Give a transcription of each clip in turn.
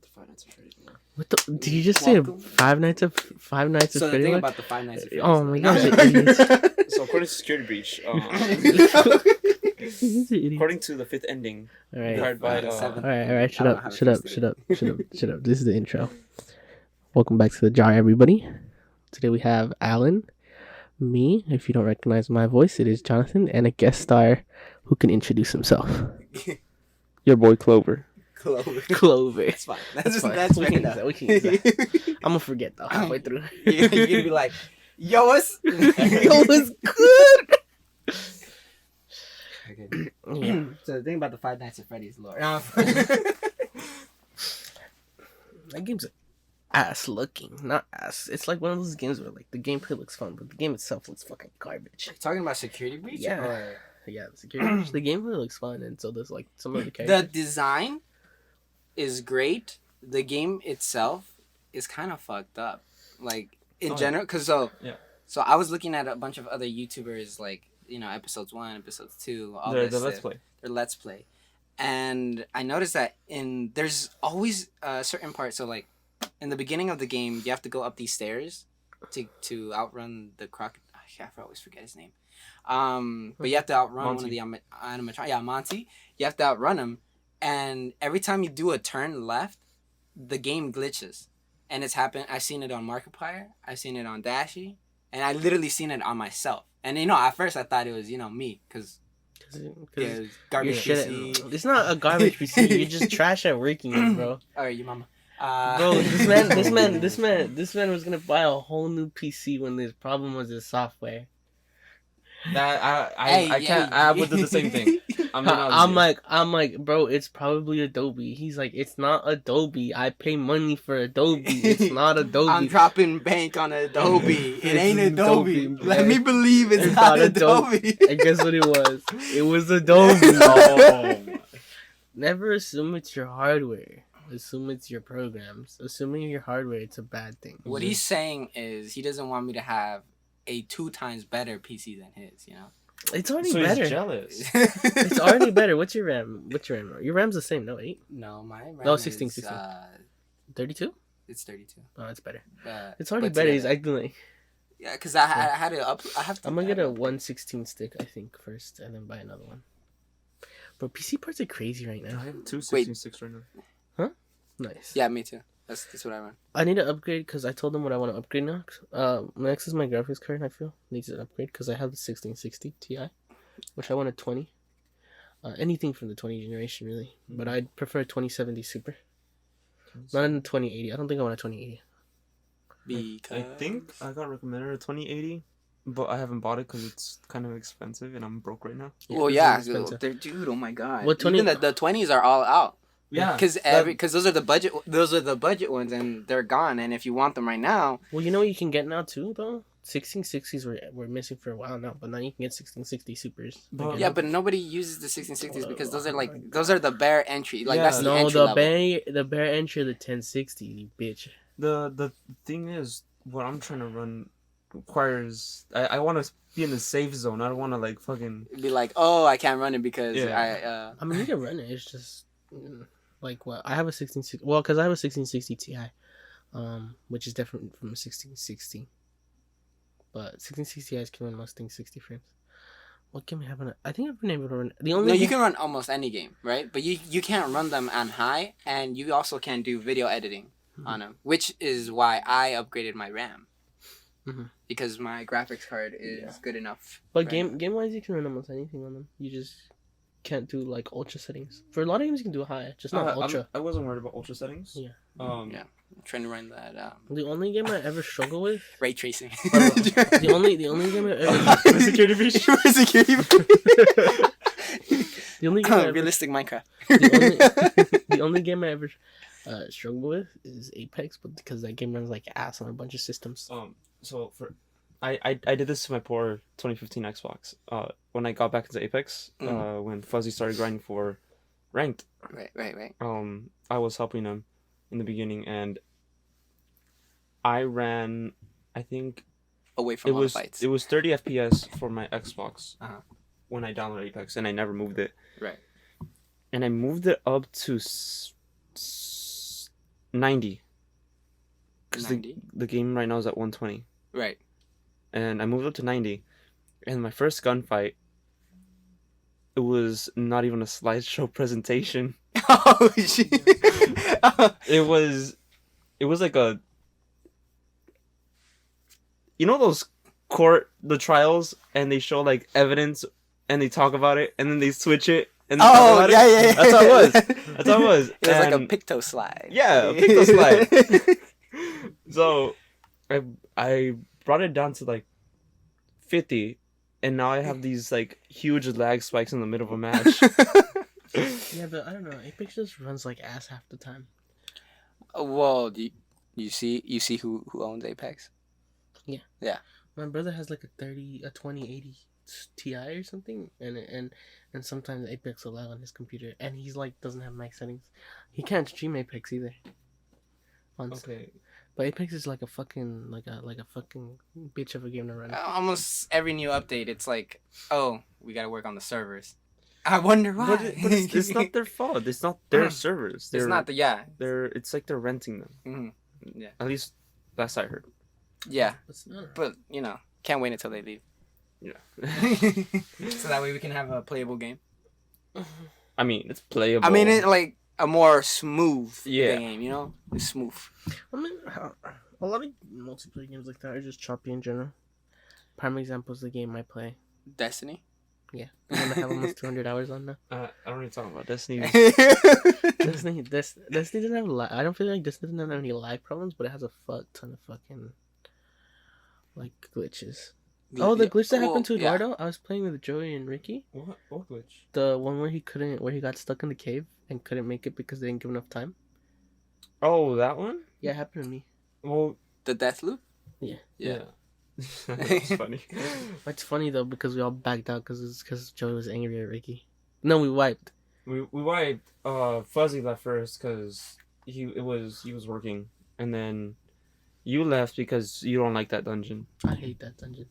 the Five Nights at Freddy's lore. What the? Did you just say Five Nights at Freddy's? So the thing about the Five Nights at Freddy's. Oh my gosh, idiots. So according to Security Breach, according to the fifth ending, All right. all Alright, shut up. This is the intro. Welcome back to the jar, everybody. Today we have Alan, me, if you don't recognize my voice, it is Jonathan, and a guest star who can introduce himself. Your boy Clover. Clover. That's fine. That's we can use that. We can use that. I'm gonna forget though halfway through. You're gonna be like, yo, what's good? Okay. Yeah. So the thing about the Five Nights at Freddy's lore. That game's ass looking, not ass. It's like one of those games where like the gameplay looks fun, but the game itself looks fucking garbage. Talking about Security Breach? Yeah. Or... Yeah, the security breach. The gameplay looks fun, and so there's like some of the characters. The design is great. The game itself is kind of fucked up. Like in general, because so I was looking at a bunch of other YouTubers, like, you know, episodes 1, episodes 2, all the Let's Play. Their Let's Play, and I noticed that there's always certain parts. So like in the beginning of the game, you have to go up these stairs to outrun the crocodile. I always forget his name. But you have to outrun Monty. one of the animatronics. Yeah, Monty. You have to outrun him, and every time you do a turn left, the game glitches, and it's happened. I've seen it on Markiplier. I've seen it on Dashi, and I literally seen it on myself. And at first I thought it was me, because garbage PC. It's not a garbage PC. You're just trash at working it, bro. Alright, your mama. Bro, this man was gonna buy a whole new PC when his problem was his software. That I can't. I would do the same thing. I'm like, bro, it's probably Adobe. He's like, it's not Adobe. I pay money for Adobe. It's not Adobe. I'm dropping bank on Adobe. It ain't Adobe. Let me believe it's not Adobe. And guess what it was? It was Adobe. Oh. Never assume it's your hardware. Assume it's your programs. Assuming your hardware, it's a bad thing. What he's saying is he doesn't want me to have a 2 times better PC than his, It's already so better. He's jealous. It's already better. What's your RAM? Your RAM's the same, no? 8? No, my RAM No, 16. 32? It's 32. Oh, it's better. It's already better. Yeah. He's acting like... Yeah, because I had to I have to... I'm gonna get a 116 stick, I think, first, and then buy another one. Bro, PC parts are crazy right now. I have 266 right now. Huh? Nice. Yeah, me too. That's what I want. I need to upgrade because I told them what I want to upgrade now. Next is my graphics card, I feel. Needs an upgrade because I have the 1660 Ti, which I want a 20. Anything from the 20 generation, really. Mm-hmm. But I'd prefer a 2070 Super. Not a 2080. I don't think I want a 2080. Because... I think I got recommended a 2080, but I haven't bought it because it's kind of expensive and I'm broke right now. Well, yeah. Dude, oh my God. What 20? Even the 20s are all out. Yeah, because those are the budget ones, and they're gone. And if you want them right now, well, you know what you can get now too, though. 1660s were missing for a while now, but now you can get 1660 Supers. Yeah, but nobody uses the 1660s because those are the bare entry. Like that's the entry level. The bare entry of the 1060, you bitch. The thing is, what I'm trying to run requires I want to be in the safe zone. I don't want to like fucking be like, oh, I can't run it because I mean, you can run it. It's just. Like what I have a 1660, well, because I have a 1660 Ti, which is different from a 1660. But 1660 Ti's can run most things 60 frames. What game haven't I think I've been able to run the only. No, you can run almost any game, right? But you can't run them on high, and you also can do video editing on them, which is why I upgraded my RAM. Because my graphics card is good enough. But game wise, you can run almost anything on them. You just can't do like ultra settings. For a lot of games you can do high, just not ultra. I wasn't worried about ultra settings. Yeah. I'm trying to run that. The only game I ever struggle with ray tracing. the only game I ever security breach. The only game realistic Minecraft. The only game I ever struggle with is Apex, but because that game runs like ass on a bunch of systems. So I did this to my poor 2015 Xbox. When I got back into Apex, when Fuzzy started grinding for ranked. Right. I was helping him in the beginning, and I ran, I think away from all the fights. It was 30 FPS for my Xbox when I downloaded Apex, and I never moved it. Right. And I moved it up to 90. Because 90. the game right now is at 120. Right. And I moved up to 90. And my first gunfight, it was not even a slideshow presentation. Oh shit! It was like a, you know those the trials, and they show like evidence and they talk about it and then they switch it and they talk about yeah, it. yeah, yeah. That's how it was. That's how it was. It was like a And- picto slide. Yeah, a picto slide. So I brought it down to like 50, and now I have these like huge lag spikes in the middle of a match. Yeah, but I don't know. Apex just runs like ass half the time. Well, you see who owns Apex? My brother has like a 2080 Ti or something, and sometimes Apex will lag on his computer, and he's like doesn't have max settings. He can't stream Apex either. Okay. But Apex is like a fucking fucking bitch of a game to run. Almost every new update, it's like, oh, we got to work on the servers. I wonder why. But it's not their fault. It's not their servers. It's not the It's like they're renting them. Mm-hmm. Yeah. At least last I heard. Yeah, It's not. but can't wait until they leave, Yeah. so that way we can have a playable game. I mean, it's playable. I mean, it like a more smooth Yeah. game. It's smooth. I mean, a lot of multiplayer games like that are just choppy in general. Prime example is the game I play. Destiny. Yeah, I'm gonna have almost 200 hours on now. I don't really talk about Destiny. Destiny doesn't have I don't feel like Destiny doesn't have any lag problems, but it has a fuck ton of fucking like glitches. Oh, the glitch that happened to Eduardo. I was playing with Joey and Ricky. What glitch? The one where he got stuck in the cave and couldn't make it because they didn't give enough time. Oh, that one? Yeah, it happened to me. Well, The death loop. Yeah. That's funny. It's funny though because we all backed out because Joey was angry at Ricky. No, we wiped. We wiped. Fuzzy left first because he was working, and then you left because you don't like that dungeon. I hate that dungeon.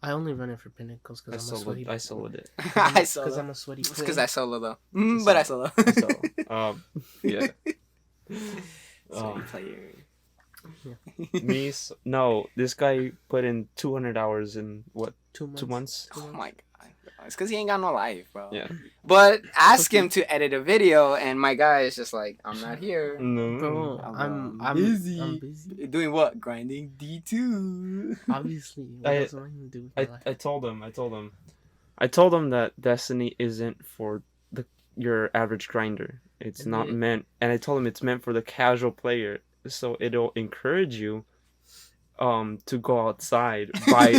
I only run it for pinnacles because I'm a sweaty. I soloed it. I Because solo. I'm a sweaty. It's player. because I solo though. But I solo. So, yeah. Sweaty player. No, this guy put in 200 hours in what, 2 months. 2 months? Oh my god. It's because he ain't got no life, bro. Yeah. But ask him to edit a video, and my guy is just like, I'm not here. No. Bro, I'm I'm busy. I'm busy. Doing what? Grinding D2. Obviously, what else am I gonna do with my life? I told him that Destiny isn't for your average grinder. It's not Indeed. meant, and I told him it's meant for the casual player, so it'll encourage you to go outside by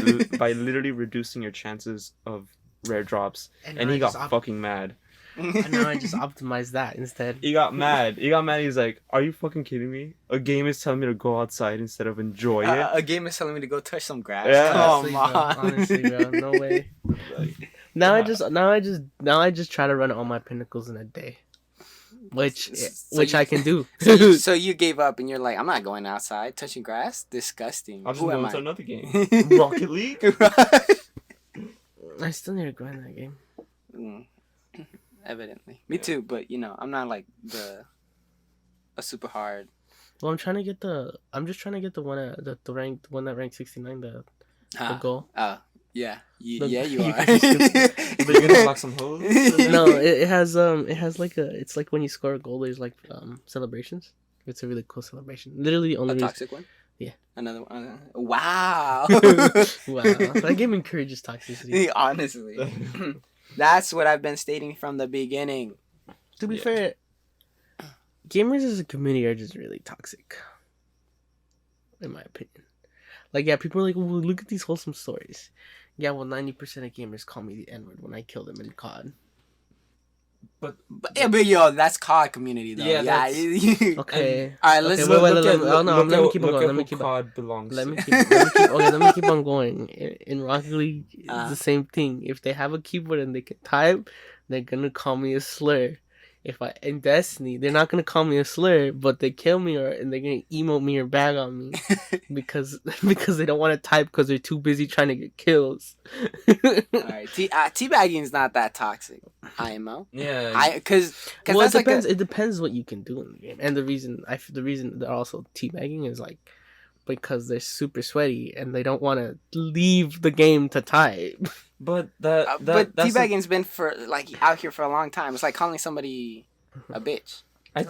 literally reducing your chances of rare drops. And he got fucking mad. And now I just optimized that instead. He got mad. He's like, "Are you fucking kidding me? A game is telling me to go outside instead of enjoy it." A game is telling me to go touch some grass. Yeah. Come Honestly, on. bro, no way. Like, Now I just try to run all my pinnacles in a day, which So you- I can do. So you gave up, and you're like, I'm not going outside touching grass. Disgusting. I'll just Who go am into I? another game. Rocket League. I still need to grind that game. Evidently, me too. But I'm not like a super hard. Well, I'm just trying to get the one at the ranked one that ranked 69. The goal. Yeah, you The- are. But you're gonna unlock some hoes. No, it has like it's like when you score a goal, there's like celebrations. It's a really cool celebration. Literally the only A reason. toxic one. Yeah. Another one. Wow. Wow, that game encourages toxicity. Honestly, that's what I've been stating from the beginning. To be Yeah. fair, gamers as a community are just really toxic, in my opinion. Like, yeah, people are like, well, look at these wholesome stories. Yeah, well, 90% of gamers call me the N-word when I kill them in COD. But yo, that's COD community though. Yeah, Okay. All right, let's Okay, wait, look. let me keep on going. Let me who keep on. COD belongs. Let to. me let me keep on going. In Rocket League, it's Uh. the same thing. If they have a keyboard and they can type, they're gonna call me a slur. if I in Destiny, they're not gonna call me a slur, but they kill me and they're gonna emote me or bag on me because they don't want to type because they're too busy trying to get kills. Alright, teabagging is not that toxic. IMO. Yeah. Because Well, that's it like depends. It depends what you can do in the game, and the reason they're also teabagging is like because they're super sweaty and they don't want to leave the game to type. But but teabagging's been for like out here for a long time. It's like calling somebody a bitch. I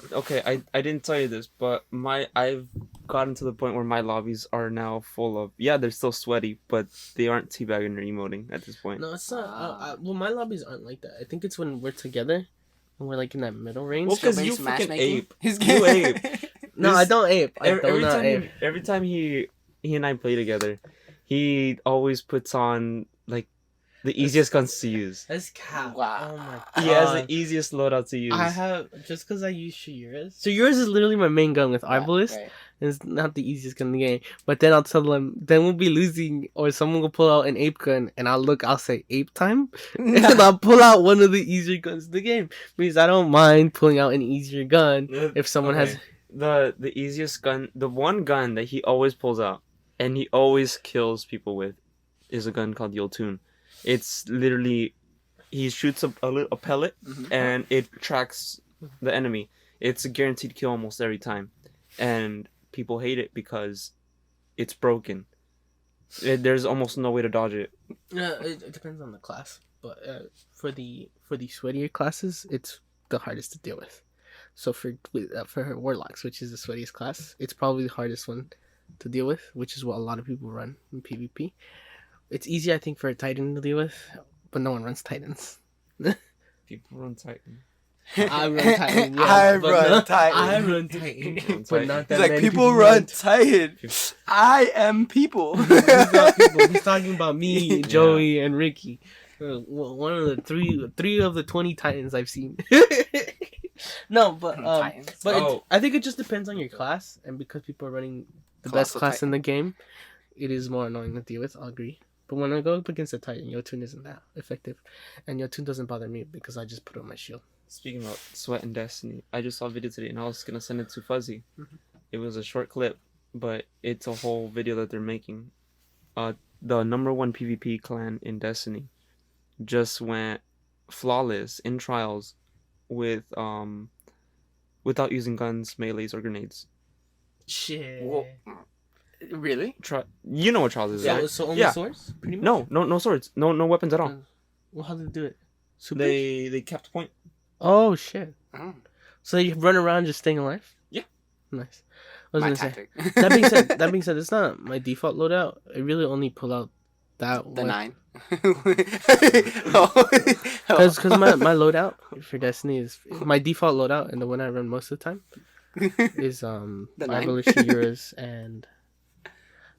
didn't tell you this, but I've gotten to the point where my lobbies are now full of they're still sweaty, but they aren't teabagging or emoting at this point. No, it's not. Well, my lobbies aren't like that. I think it's when we're together and we're like in that middle range. Well, because you fucking ape. You ape. No, I don't ape. Every time he and I play together, he always puts on like the easiest guns to use. That's cap. Wow. Oh my god. He has the easiest loadout to use. I have just because I use Shiura's. So yours is literally my main gun with Arbalist. Right. It's not the easiest gun in the game. But then I'll tell them, then we'll be losing, or someone will pull out an ape gun, and I'll say ape time, and I'll pull out one of the easier guns in the game because I don't mind pulling out an easier gun if someone has the easiest gun. The one gun that he always pulls out and he always kills people with is a gun called the Yoltun. It's literally he shoots a pellet and it tracks the enemy. It's a guaranteed kill almost every time, and people hate it because it's broken. There's almost no way to dodge it. It depends on the class, but for the sweatier classes, it's the hardest to deal with. So for Warlocks, which is the sweatiest class, it's probably the hardest one to deal with, which is what a lot of people run in PvP. It's easy, I think, for a Titan to deal with, but no one runs Titans. People run Titan. I run Titan. Yeah, I run Titan. I run Titan. But not that He's like, many people run Titan. I am people. He's not people. He's talking about me, Joey, and Ricky. One of the three of the 20 Titans I've seen. No, but I think it just depends on your class, and because people are running the best class in the game, it is more annoying to deal with. I'll agree. But when I go up against a Titan, Yotun isn't that effective, and Yotun doesn't bother me because I just put on my shield. Speaking about Sweat and Destiny, I just saw a video today and I was gonna send it to Fuzzy. It was a short clip, but it's a whole video that they're making. The number one PvP clan in Destiny just went flawless in trials with without using guns, melees, or grenades. Shit. Well, really? You know what trials is, right? So only swords? Pretty much? No swords. No weapons at all. Well, how did they do it? Super? They kept point. Oh shit! Oh. So you run around just staying alive? Yeah. Nice. I was My gonna tactic. say. That being said, it's not my default loadout. I really only pull out that The one. 9. Because my loadout for Destiny is my default loadout, and the one I run most of the time is Shiura's and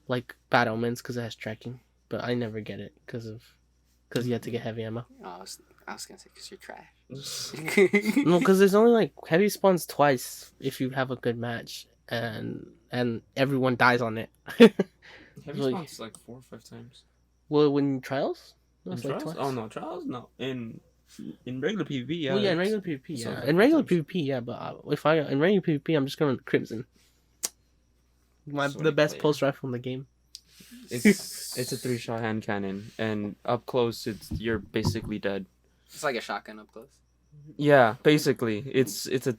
like Bad Omens because it has tracking, but I never get it because you have to get heavy ammo. Oh, I was gonna say because you're trash. No, because there's only like heavy spawns twice if you have a good match, and everyone dies on it. Heavy spawns like 4 or 5 times. Well, when trials? No, In it's like trials? twice. Oh no, trials no. In regular PvP, yeah. Well, yeah, in regular PvP, so yeah. like In regular 5 times. PvP, yeah, but in regular PvP, I'm just going to Crimson. The best pulse rifle in the game. It's a 3-shot hand cannon, and up close, you're basically dead. It's like a shotgun up close. Yeah, basically, it's a.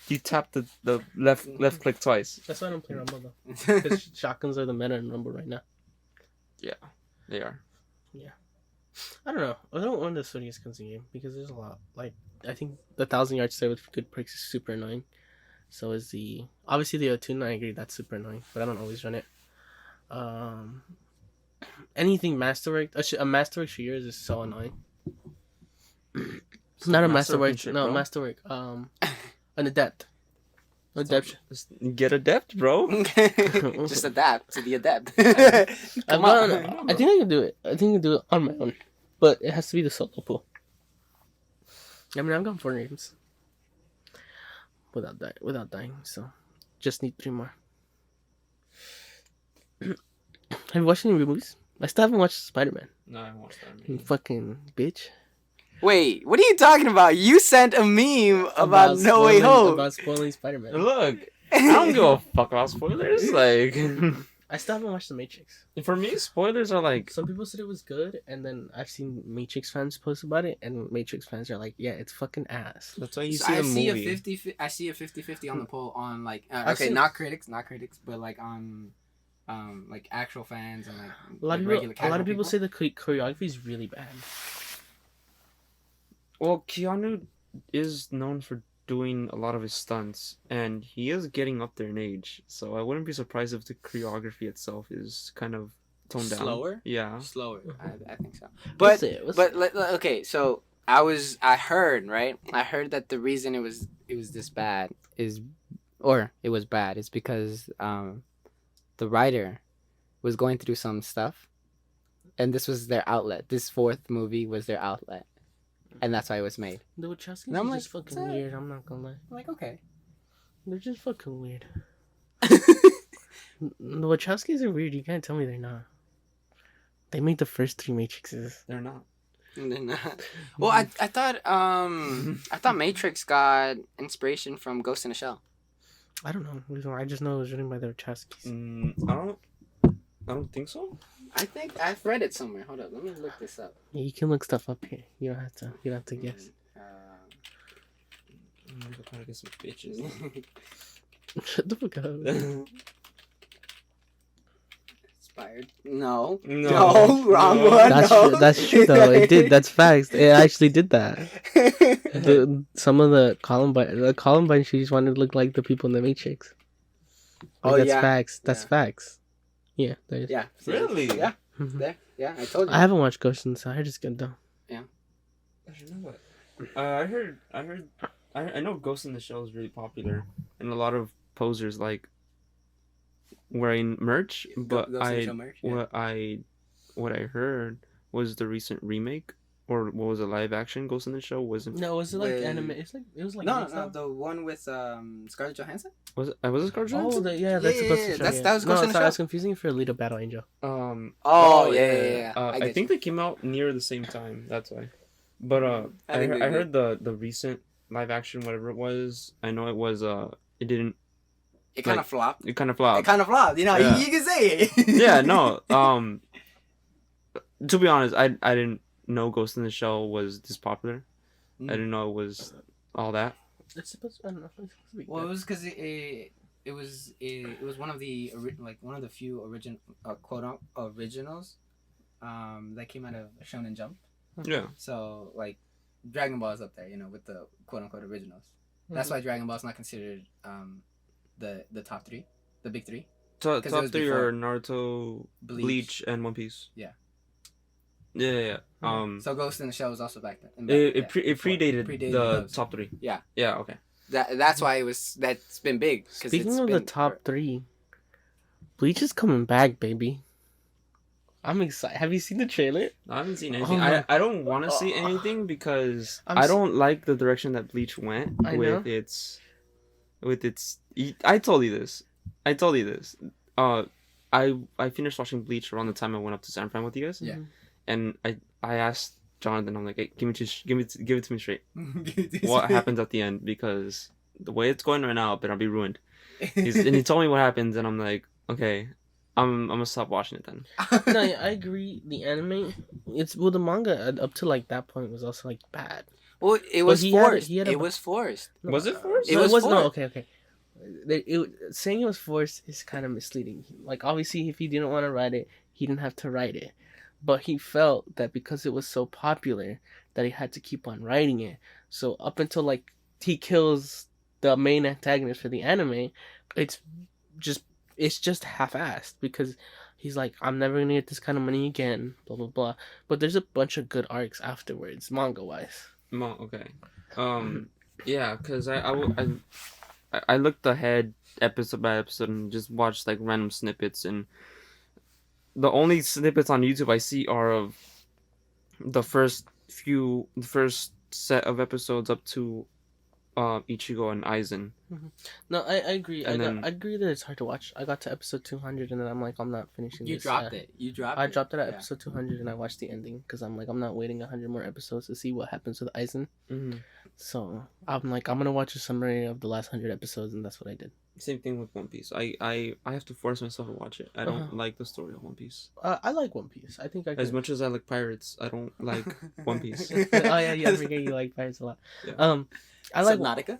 You tap the left click twice. That's why I don't play Rumble though, because shotguns are the meta in Rumble right now. Yeah, they are. Yeah, I don't know. I don't want the sweatiest guns in the game because there's a lot. Like I think the 1,000 yard stare with good perks is super annoying. So is obviously the Otun. I agree that's super annoying, but I don't always run it. Anything masterwork, a masterwork for years is so annoying. Not a masterwork, no, masterwork. An adept. Adept. Get adept, bro. Just adapt to the adept. I think I can do it. I think I can do it on my own, but it has to be the solo pool. I mean, I've gone 4 games without dying, so just need 3 more. Have you watched any movies? I still haven't watched Spider-Man. No, I haven't watched that. You fucking bitch. Wait, what are you talking about? You sent a meme about No Way Home. About spoiling Spider-Man. Look, I don't give a fuck about spoilers. Like, I still haven't watched The Matrix. for me, spoilers are like. Some people said it was good, and then I've seen Matrix fans post about it, and Matrix fans are like, "Yeah, it's fucking ass." That's why you So see I the see movie. I see a 50-50 on the poll on like I've okay, seen- not critics, but like on like actual fans and like A lot of people say the choreography is really bad. Well, Keanu is known for doing a lot of his stunts, and he is getting up there in age. So I wouldn't be surprised if the choreography itself is kind of toned down. Slower? Yeah. Slower. I think so. We'll But see, okay, so I heard that the reason it was this bad is because the writer was going through some stuff, and this was their outlet. This fourth movie was their outlet, and that's why it was made. The Wachowskis And I'm are like, just fucking "What's that?" weird. I'm not gonna lie. I'm like, okay. They're just fucking weird. The Wachowskis are weird. You can't tell me they're not. They made the first 3 Matrixes. They're not. And then, well, I thought Matrix got inspiration from Ghost in the Shell. I don't know. I just know it was written by the Wachowskis. I don't think so. I think I've read it somewhere. Hold up, let me look this up. Yeah, you can look stuff up here. You don't have to guess. I'm gonna try to get some bitches. Shut the fuck up. Inspired? No, No, wrong no. one. That's true though. It did. That's facts. It actually did that. Some of the Columbine shooters wanted to look like the people in the Matrix. Like, that's facts. That's facts. Yeah. There's... Yeah. Really? Yeah. Mhm. There. Yeah, I told you. I haven't watched Ghost in the Shell. I heard it's good though. I should know what. I know Ghost in the Shell is really popular, and a lot of posers like wearing merch. But Ghost in the Shell merch, yeah. what I heard was the recent remake, or what was a live action Ghost in the Shell wasn't. No, was it like Wait. anime? It was like No, the one with Scarlett Johansson. Was it Scarlett Oh, Johansson? that's Yeah, Ghost in the yeah, Shell. that was Ghost in the sorry, I was Shell. confusing it for Alita Battle Angel. Oh, yeah. I get think they came out near the same time. That's why. But I think I they heard the recent live action whatever it was. I know it was it didn't. It kind of like, flopped. It kind of flopped. It kind of flopped. You know, Yeah. you can say it. Yeah, no. To be honest, I didn't know Ghost in the Shell was this popular. I didn't know it was all that. It's supposed to, I don't know. It's supposed to be Well, it good. was because it was one of the one of the few original quote originals that came out of Shonen Jump. Yeah. So like Dragon Ball is up there, you know, with the quote unquote originals. That's why Dragon Ball is not considered the top 3, the big 3. Top 'Cause it was 3 before are Naruto, Bleach, and One Piece. Yeah. Yeah. So Ghost in the Shell was also back then. It predated the those. top 3. Yeah. Yeah. Okay. That's why that's been big. 'Cause Speaking it's of the been top 3, Bleach is coming back, baby. I'm excited. Have you seen the trailer? I haven't seen anything. Oh. I don't want to see anything because I'm I don't like the direction that Bleach went I with know. its. I told you this. I finished watching Bleach around the time I went up to San Fran with you guys. Yeah. And I asked Jonathan, I'm like, hey, give it to me straight. What happens at the end? Because the way it's going right now, I better be ruined. And he told me what happens, and I'm like, okay, I'm gonna stop watching it then. No, yeah, I agree. The anime, the manga up to like that point was also like bad. Well, it was he had- forced. he had a- It was forced. Was it forced? It was no. forced. Okay. Saying it was forced is kind of misleading. Like obviously, if he didn't want to write it, he didn't have to write it. But he felt that because it was so popular, that he had to keep on writing it. So up until like he kills the main antagonist for the anime, it's just half-assed because he's like, I'm never gonna get this kind of money again, blah blah blah. But there's a bunch of good arcs afterwards, manga wise. Okay. Yeah, because I looked ahead episode by episode and just watched like random snippets, and the only snippets on YouTube I see are of the first set of episodes up to Ichigo and Aizen. No, I agree. And I agree that it's hard to watch. I got to episode 200 and then I'm like, I'm not finishing You this. dropped it. You dropped I it. dropped it at Yeah. episode 200 and I watched the ending because I'm like, I'm not waiting 100 more episodes to see what happens with Aizen. Mm-hmm. So I'm like, I'm gonna watch a summary of the last 100 episodes, and that's what I did. Same thing with One Piece. I have to force myself to watch it. I don't like the story of One Piece. I like One Piece. I think I As can... much as I like pirates, I don't like One Piece. Oh yeah, I forget you like pirates a lot. Yeah. I like Subnautica.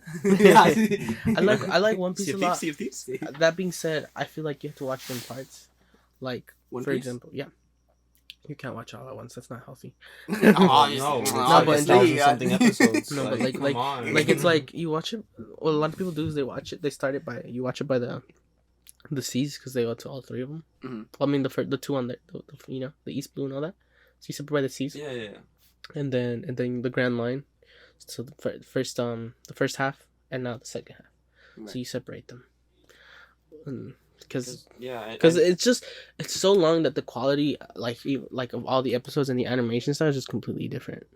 I like One Piece a lot. Sea of Thieves? That being said, I feel like you have to watch it in parts. Like One for Piece? example, yeah. You can't watch all at once. That's not healthy. Obviously. No, but it's in 1,000-something episodes. No, but come on. like it's like you watch it. What a lot of people do is they watch it. They start it by you watch it by the seas because they go to all three of them. Mm-hmm. I mean the two on the the East Blue and all that. So you separate by the seas. Yeah. And then the Grand Line. So the first half and now the second half. Right. So you separate them. Because it's so long that the quality like of all the episodes and the animation style is just completely different.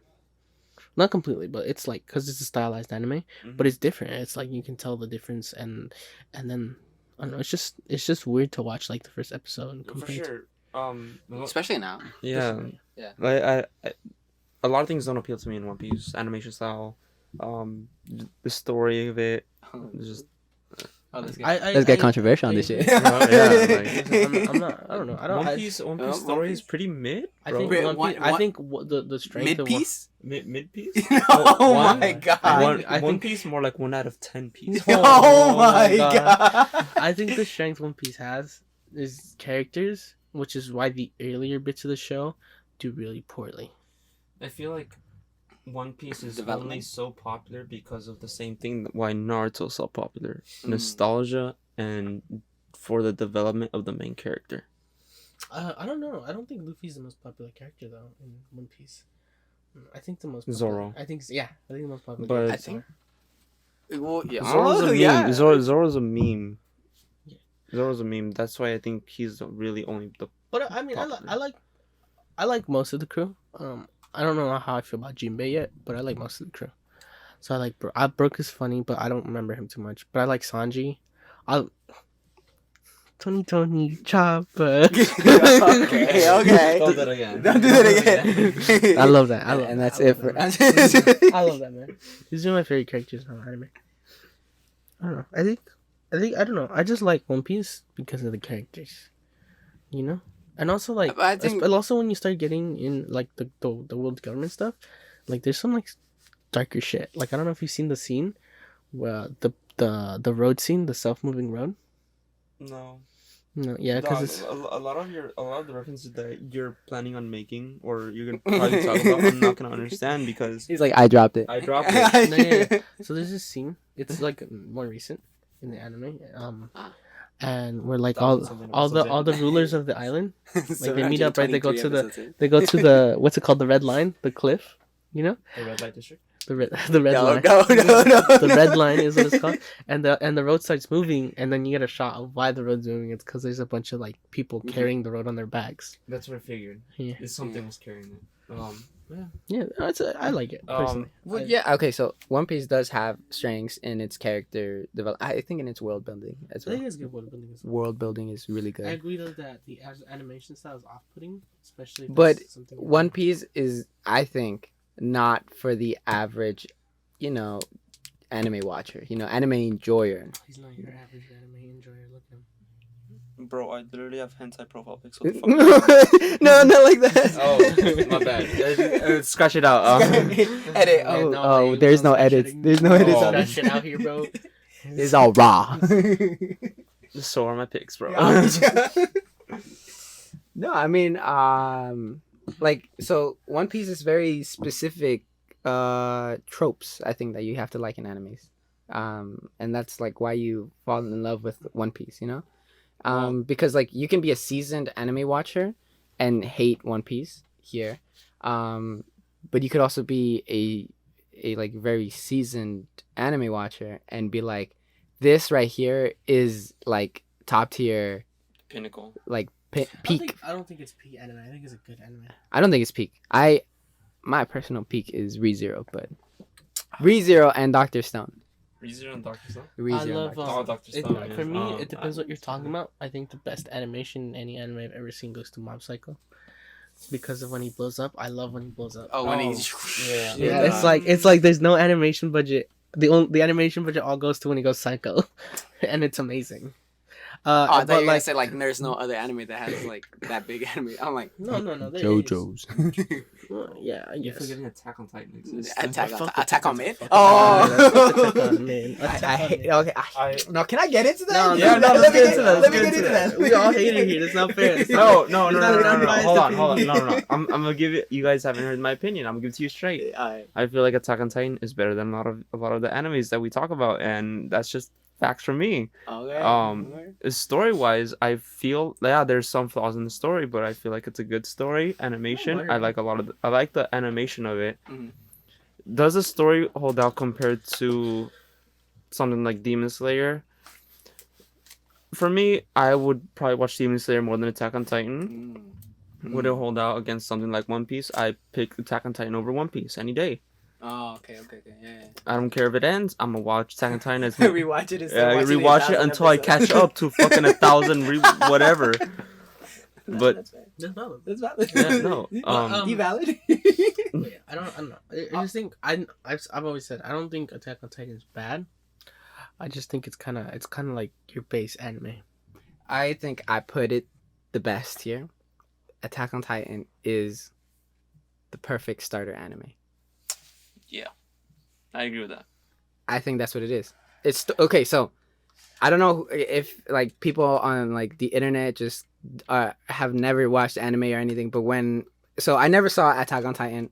Not completely, but it's like because it's a stylized anime, but it's different. It's like you can tell the difference, and then I don't know. It's just weird to watch like the first episode. For sure. Especially now. Yeah. Yeah. I a lot of things don't appeal to me in One Piece. Animation style, the story of it, just. Oh, this guy. Let's get controversial on this shit. Yeah, like, I'm not. I don't know. I don't. One Piece story is pretty mid. I Bro. think Wait, I think the strength Mid piece? Mid piece. Oh One- my god. I One think- Piece more like 1 out of 10 piece. Oh my god. I think the strength One Piece has is characters, which is why the earlier bits of the show do really poorly. I feel like One Piece is Development. only so popular because of the same thing why Naruto's so popular. Mm. Nostalgia and for the development of the main character. I don't know. I don't think Luffy's the most popular character though in One Piece. I think the most popular, Zoro. I think the most popular. But- character I is think- Zoro. Well, yeah. Zoro's a meme. yeah. Zoro's a meme. Yeah. Zoro's a meme. That's why I think he's really only the. But I mean, Popular. I like most of the crew. I don't know how I feel about Jinbei yet, but I like most of the crew. So I like Brook is funny, but I don't remember him too much. But I like Sanji. Tony Chopper. Okay. Don't do that again. Don't do that again. I love that. And that's I it love for. that. I love that, man. He's one of my favorite characters in anime. I don't know. I think I don't know. I just like One Piece because of the characters, you know. And also like, But I think- but also when you start getting in like the world government stuff, like there's some like darker shit. Like I don't know if you've seen the scene, where the road scene, the self-moving road. No. No, yeah, because it's a lot of the references that you're planning on making or you're gonna probably talk about, I'm not gonna understand because He's like, I dropped it. I dropped it. no, yeah. So there's this scene. It's like more recent in the anime. And we're like all the rulers of the island. Like they meet up, right? They go to the what's it called, the red line, the cliff, you know, The red light district. the red No, line. no. The red line is what it's called, and the road starts moving, and then you get a shot of why the road's moving. It's because there's a bunch of like people carrying the road on their backs. That's what I figured. Yeah, It's something was carrying it. yeah, I like it personally. Well, Yeah, okay, so One Piece does have strengths in its character development. I think in its world building as I think well. it's good world building. World building is really I good. agree though that the animation style is off-putting, especially. If But it's something One Piece is, I think, not for the average, anime watcher, anime enjoyer. He's not your average anime enjoyer. Look at him. Bro, I literally have hentai profile pics. No, not like that. Oh, my bad. Scratch it out. Edit. Oh, there's no edits. There's no edits on that this. shit out here, bro. It's all raw. So are my pics, bro. No, I mean, so One Piece is very specific tropes, I think, that you have to like in animes. And that's like why you fall in love with One Piece, because like you can be a seasoned anime watcher and hate One Piece here. But you could also be a like very seasoned anime watcher and be like, this right here is like top tier, Pinnacle. like peak. I don't think it's peak anime. I think it's a good anime. I don't think it's peak. My personal peak is ReZero, but ReZero and Dr. Stone. ReZero and Dr. Stone? I love Dr. Stone. for me, it depends what you're talking about. I think the best animation in any anime I've ever seen goes to Mob Psycho. Because of when he blows up. I love when he blows up. Oh, when he's Yeah, it's like there's no animation budget. The animation budget all goes to when he goes psycho, and it's amazing. I thought you were gonna say like there's no other anime that has like that big anime. I'm like no. JoJo's. Yeah, I You're guess. forgetting Attack on Titan exists. Attack on Man. No, can I get into that? No, Yeah, no, let me let's get get into that. We all hate it here. It's not fair. No. not an unbiased Hold on. opinion. No. I'm gonna give it. You guys haven't heard my opinion. I'm gonna give it to you straight. I feel like Attack on Titan is better than a lot of the animes that we talk about, and that's just facts for me. Story wise, I feel there's some flaws in the story, but I feel like it's a good story. Animation, I like I like the animation of it. Mhm. Does the story hold out compared to something like Demon Slayer? For me, I would probably watch Demon Slayer more than Attack on Titan. Would it hold out against something like One Piece? I pick Attack on Titan over One Piece any day. Oh, okay, yeah. I don't care if it ends. I'm gonna watch Attack on Titan as Rewatch it. rewatch it until I catch up to fucking 1,000 whatever. But That's valid. That's valid. yeah, no. You valid? I don't know. I just think I've always said I don't think Attack on Titan is bad. I just think it's kind of like your base anime. I think I put it the best here. Attack on Titan is the perfect starter anime. I agree with that. I think that's what it is. It's okay. So I don't know if like people on like the internet just have never watched anime or anything, but I never saw Attack on Titan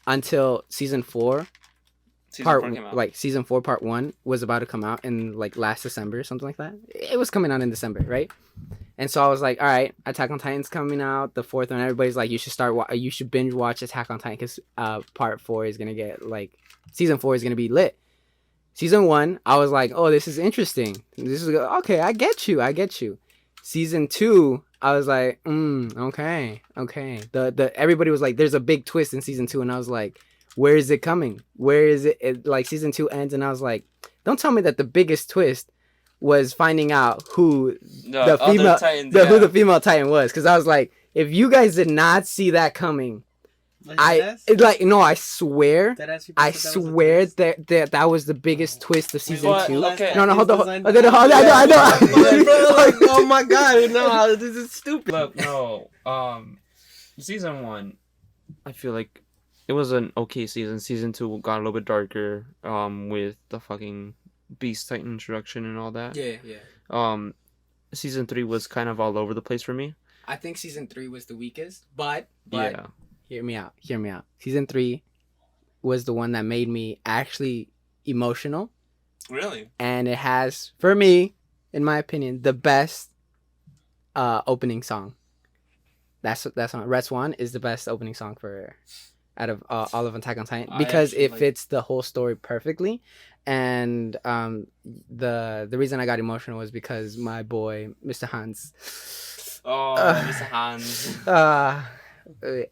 until season 4. Season 4 part 1 was about to come out in like last December or something like that. It was coming out in December, right? And so I was like, all right, Attack on Titan's coming out, the 4th one. Everybody's like, you should binge watch Attack on Titan because part 4 is gonna get like season 4 is gonna be lit. Season 1, I was like, oh, this is interesting. This is okay. I get you. Season 2, I was like, okay. The everybody was like, there's a big twist in season 2, and I was like, where is it coming? Where is it? Like season 2 ends, and I was like, don't tell me that the biggest twist was finding out who the female Titan was, because I was like, if you guys did not see that coming, I swear that was the biggest twist of season 2. Okay. No, hold on. I know. Oh my god, no, this is stupid. Look, no. Season 1, I feel like it was an okay season. Season 2 got a little bit darker. With the fucking Beast Titan introduction and all that. Yeah. Season 3 was kind of all over the place for me. I think season 3 was the weakest, but yeah. Hear me out. Season 3 was the one that made me actually emotional. Really? And it has, for me, in my opinion, the best opening song. That's on Red Swan is the best opening song out of all of Attack on Titan, because it fits the whole story perfectly. And the reason I got emotional was because my boy Mr. Hans. Mr. Hans.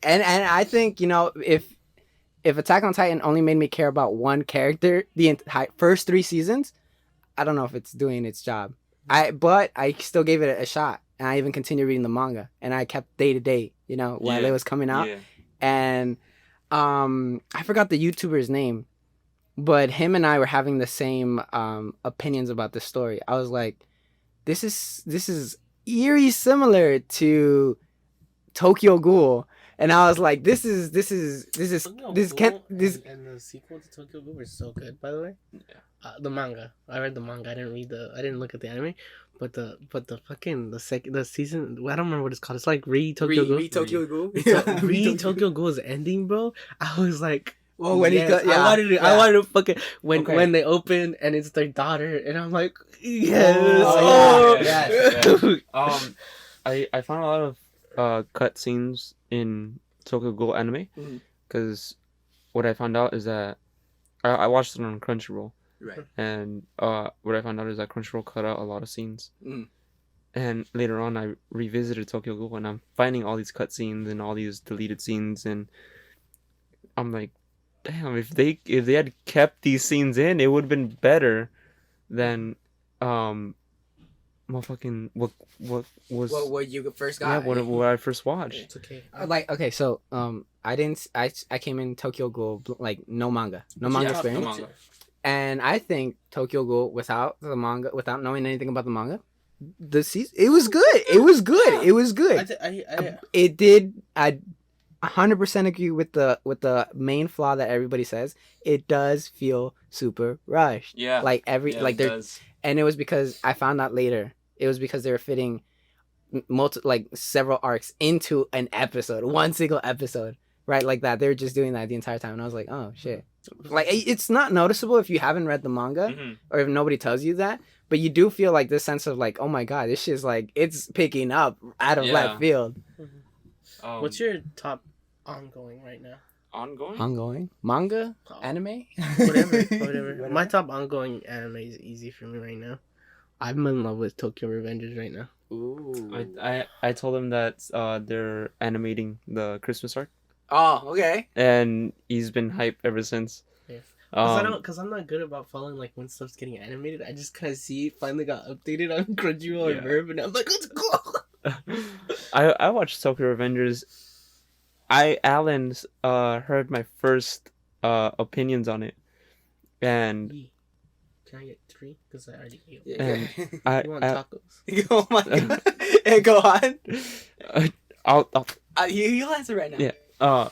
And I think, if Attack on Titan only made me care about one character the entire first 3 seasons, I don't know if it's doing its job. But I still gave it a shot, and I even continued reading the manga, and I kept day to day, while it was coming out. Yeah. And I forgot the YouTuber's name, but him and I were having the same opinions about the story. I was like, this is eerie similar to Tokyo Ghoul, and I was like, this is and the sequel to Tokyo Ghoul was so good, by the way. Yeah. The manga. I read the manga. I didn't look at the anime, but the season. I don't remember what it's called. It's like Tokyo Ghoul. Tokyo Ghoul. Tokyo Ghoul's ending, bro. I was like, well, when yes, I wanted to fucking when they open and it's their daughter, and I'm like, yes. I found a lot of cut scenes in Tokyo Ghoul anime, because what I found out is that I watched it on Crunchyroll, right? And what I found out is that Crunchyroll cut out a lot of scenes, and later on I revisited Tokyo Ghoul, and I'm finding all these cut scenes and all these deleted scenes, and I'm like, damn, if they had kept these scenes in, it would have been better than motherfucking what was What you first yeah got? what I first watched. It's okay. Like, okay, so I came in Tokyo Ghoul like no manga experience, manga. and I think Tokyo Ghoul without the manga, without knowing anything about the manga, the season it was good. It was good. It was good. It did. I 100% agree with the main flaw that everybody says. It does feel super rushed. Yeah. Like every Yeah, like it there, does. and it was because I found out later. It was because they were fitting several arcs into an episode, one single episode, right? Like that. They were just doing that the entire time, and I was like, oh shit. Like it's not noticeable if you haven't read the manga Mhm. or if nobody tells you that, but you do feel like this sense of like, oh my god, this shit's like it's picking up out of Yeah. left field. What's your top ongoing right now? ongoing? Ongoing manga, Oh, anime, whatever. My top ongoing anime is easy for me right now. I'm in love with Tokyo Revengers right now. Ooh. I told him that they're animating the Christmas arc, Oh, okay. and he's been hyped ever since. Yeah. Um, Cause I'm not good about following like when stuff's getting animated. I just kind of see it finally got updated on Crunchyroll Yeah. and Verb, and I'm like, let's go. I watched Tokyo Revengers. Alan's heard my first opinions on it, and Can I get 3? Cause I already ate. Yeah. And I You want tacos? Oh my god. Hey, go on. I'll You'll answer right now. Yeah.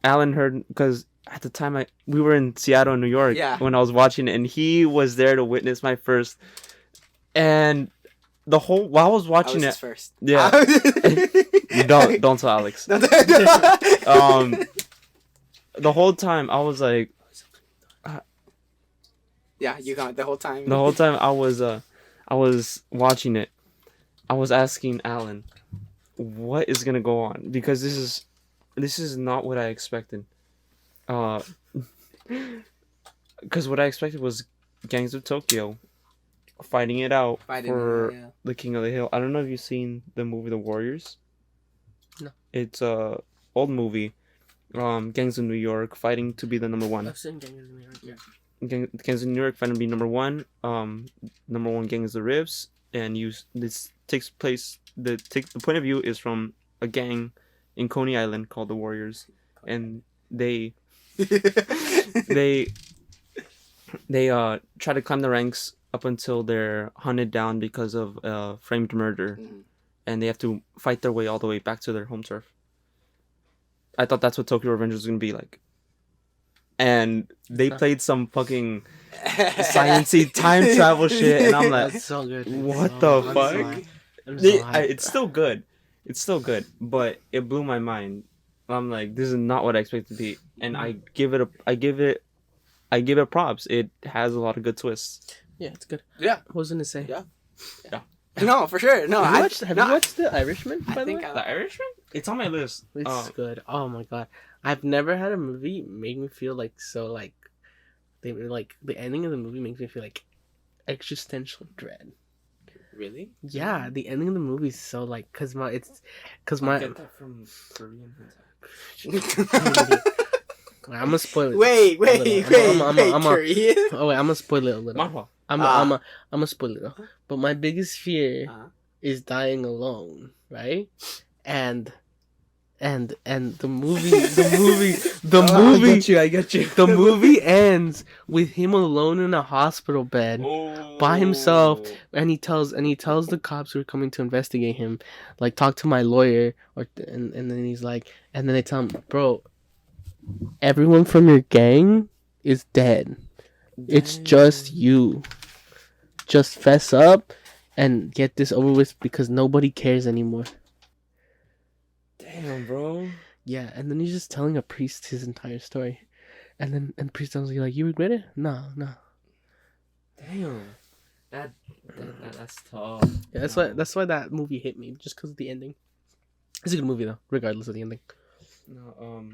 Alan heard because at the time we were in Seattle, New York, Yeah. when I was watching it, and he was there to witness my first. And the whole while I was I watching was it, his first. yeah. You don't tell Alex. No, The whole time I was like, yeah, you got it the whole time. the whole time I was watching it, I was asking Alan, what is gonna go on, because this is not what I expected. Because what I expected was gangs of Tokyo fighting it out Fighting, for yeah. the King of the Hill. I don't know if you've seen the movie The Warriors. No. It's a old movie. Gangs of New York fighting to be the number one. I've seen Gangs of New York. Yeah. Gangs of New York fighting to be number one. Number one gang is the Ribs, and this takes place. The point of view is from a gang in Coney Island called the Warriors, and they try to climb the ranks up until they're hunted down because of framed murder, Mhm. and they have to fight their way all the way back to their home turf. I thought that's what Tokyo Revengers was gonna be like, and they played some fucking sciencey time travel shit, and I'm like, That's so good. what the I'm fuck? so hyped. I'm so hyped. It's still good. It's still good, but it blew my mind. I'm like, this is not what I expected to be, and I give it props. It has a lot of good twists. Yeah, it's good. Yeah. What was I gonna say? Yeah. No, for sure. No, Have you no, watched The Irishman? I By the think way? The Irishman? It's on my list. It's good. Oh my god, I've never had a movie make me feel like so like they were like the ending of the movie makes me feel like existential dread. Really? Yeah, the ending of the movie is so like because my I get that from Korean. I'm gonna spoil it. Wait, a little. Korean? Oh wait, I'm gonna spoil it a little. Manhwa. I'm gonna spoil it. But my biggest fear Uh-huh. is dying alone, right? And the movie I get you. the movie ends with him alone in a hospital bed by himself, and he tells the cops who are coming to investigate him, like, talk to my lawyer, and then he's like, and then they tell him, bro, everyone from your gang is dead. It's just you. Just fess up and get this over with because nobody cares anymore. Damn, bro. Yeah, and then he's just telling a priest his entire story. And priest tells you, like, you regret it? No. Damn. That's tough. Yeah, that's why that movie hit me, just because of the ending. It's a good movie though, regardless of the ending. No,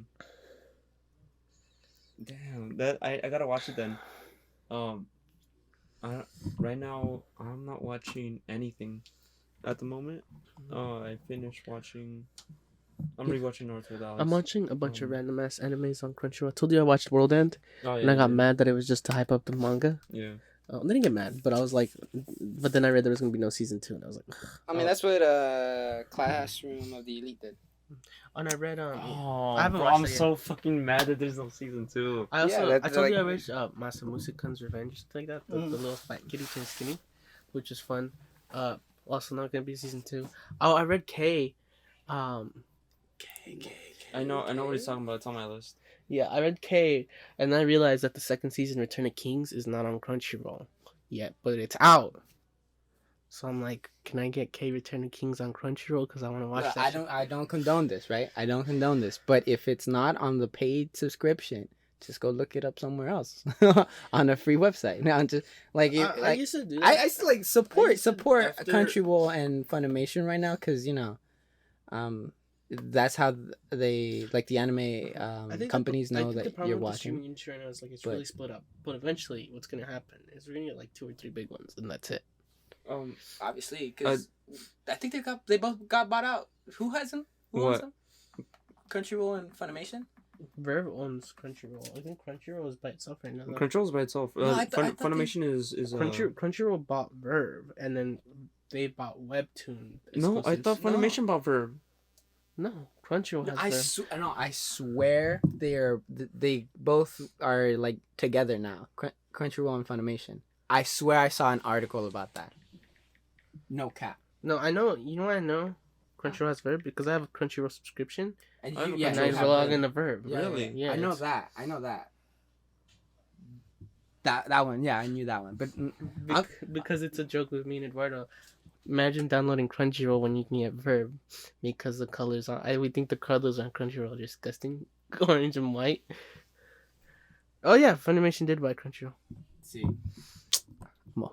damn. That I gotta watch it then. Right now I'm not watching anything at the moment. I finished watching I'm rewatching North with Alex. I'm watching a bunch of random ass animes on Crunchyroll. I told you I watched World End, Oh, yeah, and I got yeah. mad that it was just to hype up the manga. Yeah. I didn't get mad, but I was like, but then I read there was gonna be no season 2, and I was like, I mean, that's what Classroom of the Elite did. and I read Oh, I haven't bro, watched I'm it yet. so fucking mad that there's no season 2. I also Yeah, I that's told you I like- read Masamusikan's Revenge, something like that. The little fat kitty turns skinny, which is fun. Also not gonna be season 2. Oh, I read K. I know what he's talking about. It's on my list. Yeah, I read K, and I realized that the second season, Return of Kings, is not on Crunchyroll yet, but it's out. So I'm like, can I get K Return of Kings on Crunchyroll? Because I want to watch Look, that. I don't condone this, right? I don't condone this. But if it's not on the paid subscription, just go look it up somewhere else on a free website. Now, I'm just like, I used to do that. I still like support after- Crunchyroll and Funimation right now because that's how they like the anime companies know that you're watching. Streaming industry right now is like it's really split up. But eventually, what's gonna happen is we're gonna get like 2 or 3 big ones, and that's it. Obviously, because I think they both got bought out. Who hasn't? Who owns them? Crunchyroll and Funimation. Verve owns Crunchyroll. I think Crunchyroll is by itself right now. Crunchyroll's by itself. No, I thought Funimation is Crunchyroll bought Verve, and then they bought Webtoon. No, I thought Funimation bought Verve. No, Crunchyroll has Verve. I swear they both are like together now. Crunchyroll and Funimation. I swear I saw an article about that. No cap. No, I know. You know what I know? Crunchyroll has Verve because I have a Crunchyroll subscription, And I you, don't yeah, and know. you I have log the- into Verve. Yeah, Really? Yeah, I know it's- that. I know that. That one, yeah, I knew that one. But Because it's a joke with me and Eduardo. Imagine downloading Crunchyroll when you can get Verve, because the colors on. We think the colors on Crunchyroll are disgusting, orange and white. Oh yeah, Funimation did buy Crunchyroll. Let's see.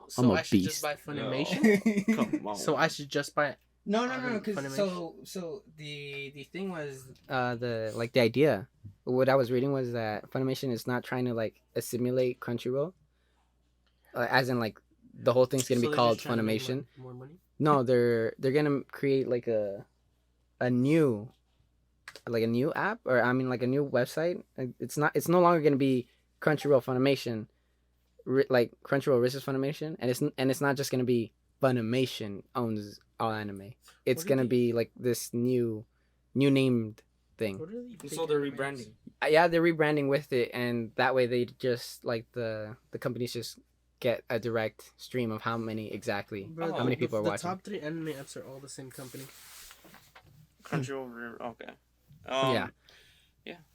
So I'm a I should beast. just buy Funimation. Come on. So I should just buy. No, On because Funimation. so the thing was the idea. What I was reading was that Funimation is not trying to like assimilate Crunchyroll, as in like the whole thing's gonna So be they're called just trying to make Funimation. more money. No, they're gonna create like a new app, or I mean like a new website. It's no longer gonna be Crunchyroll Funimation, like Crunchyroll versus Funimation, and it's not just gonna be Funimation owns all anime. It's What are gonna they- be like this new named thing. What are they So thinking they're of names? rebranding. Yeah, they're rebranding with it, and that way they just like the companies just get a direct stream of how many exactly Bro, how many people are the watching. top 3 anime apps are all the same company. Crunchyroll. Okay. Yeah.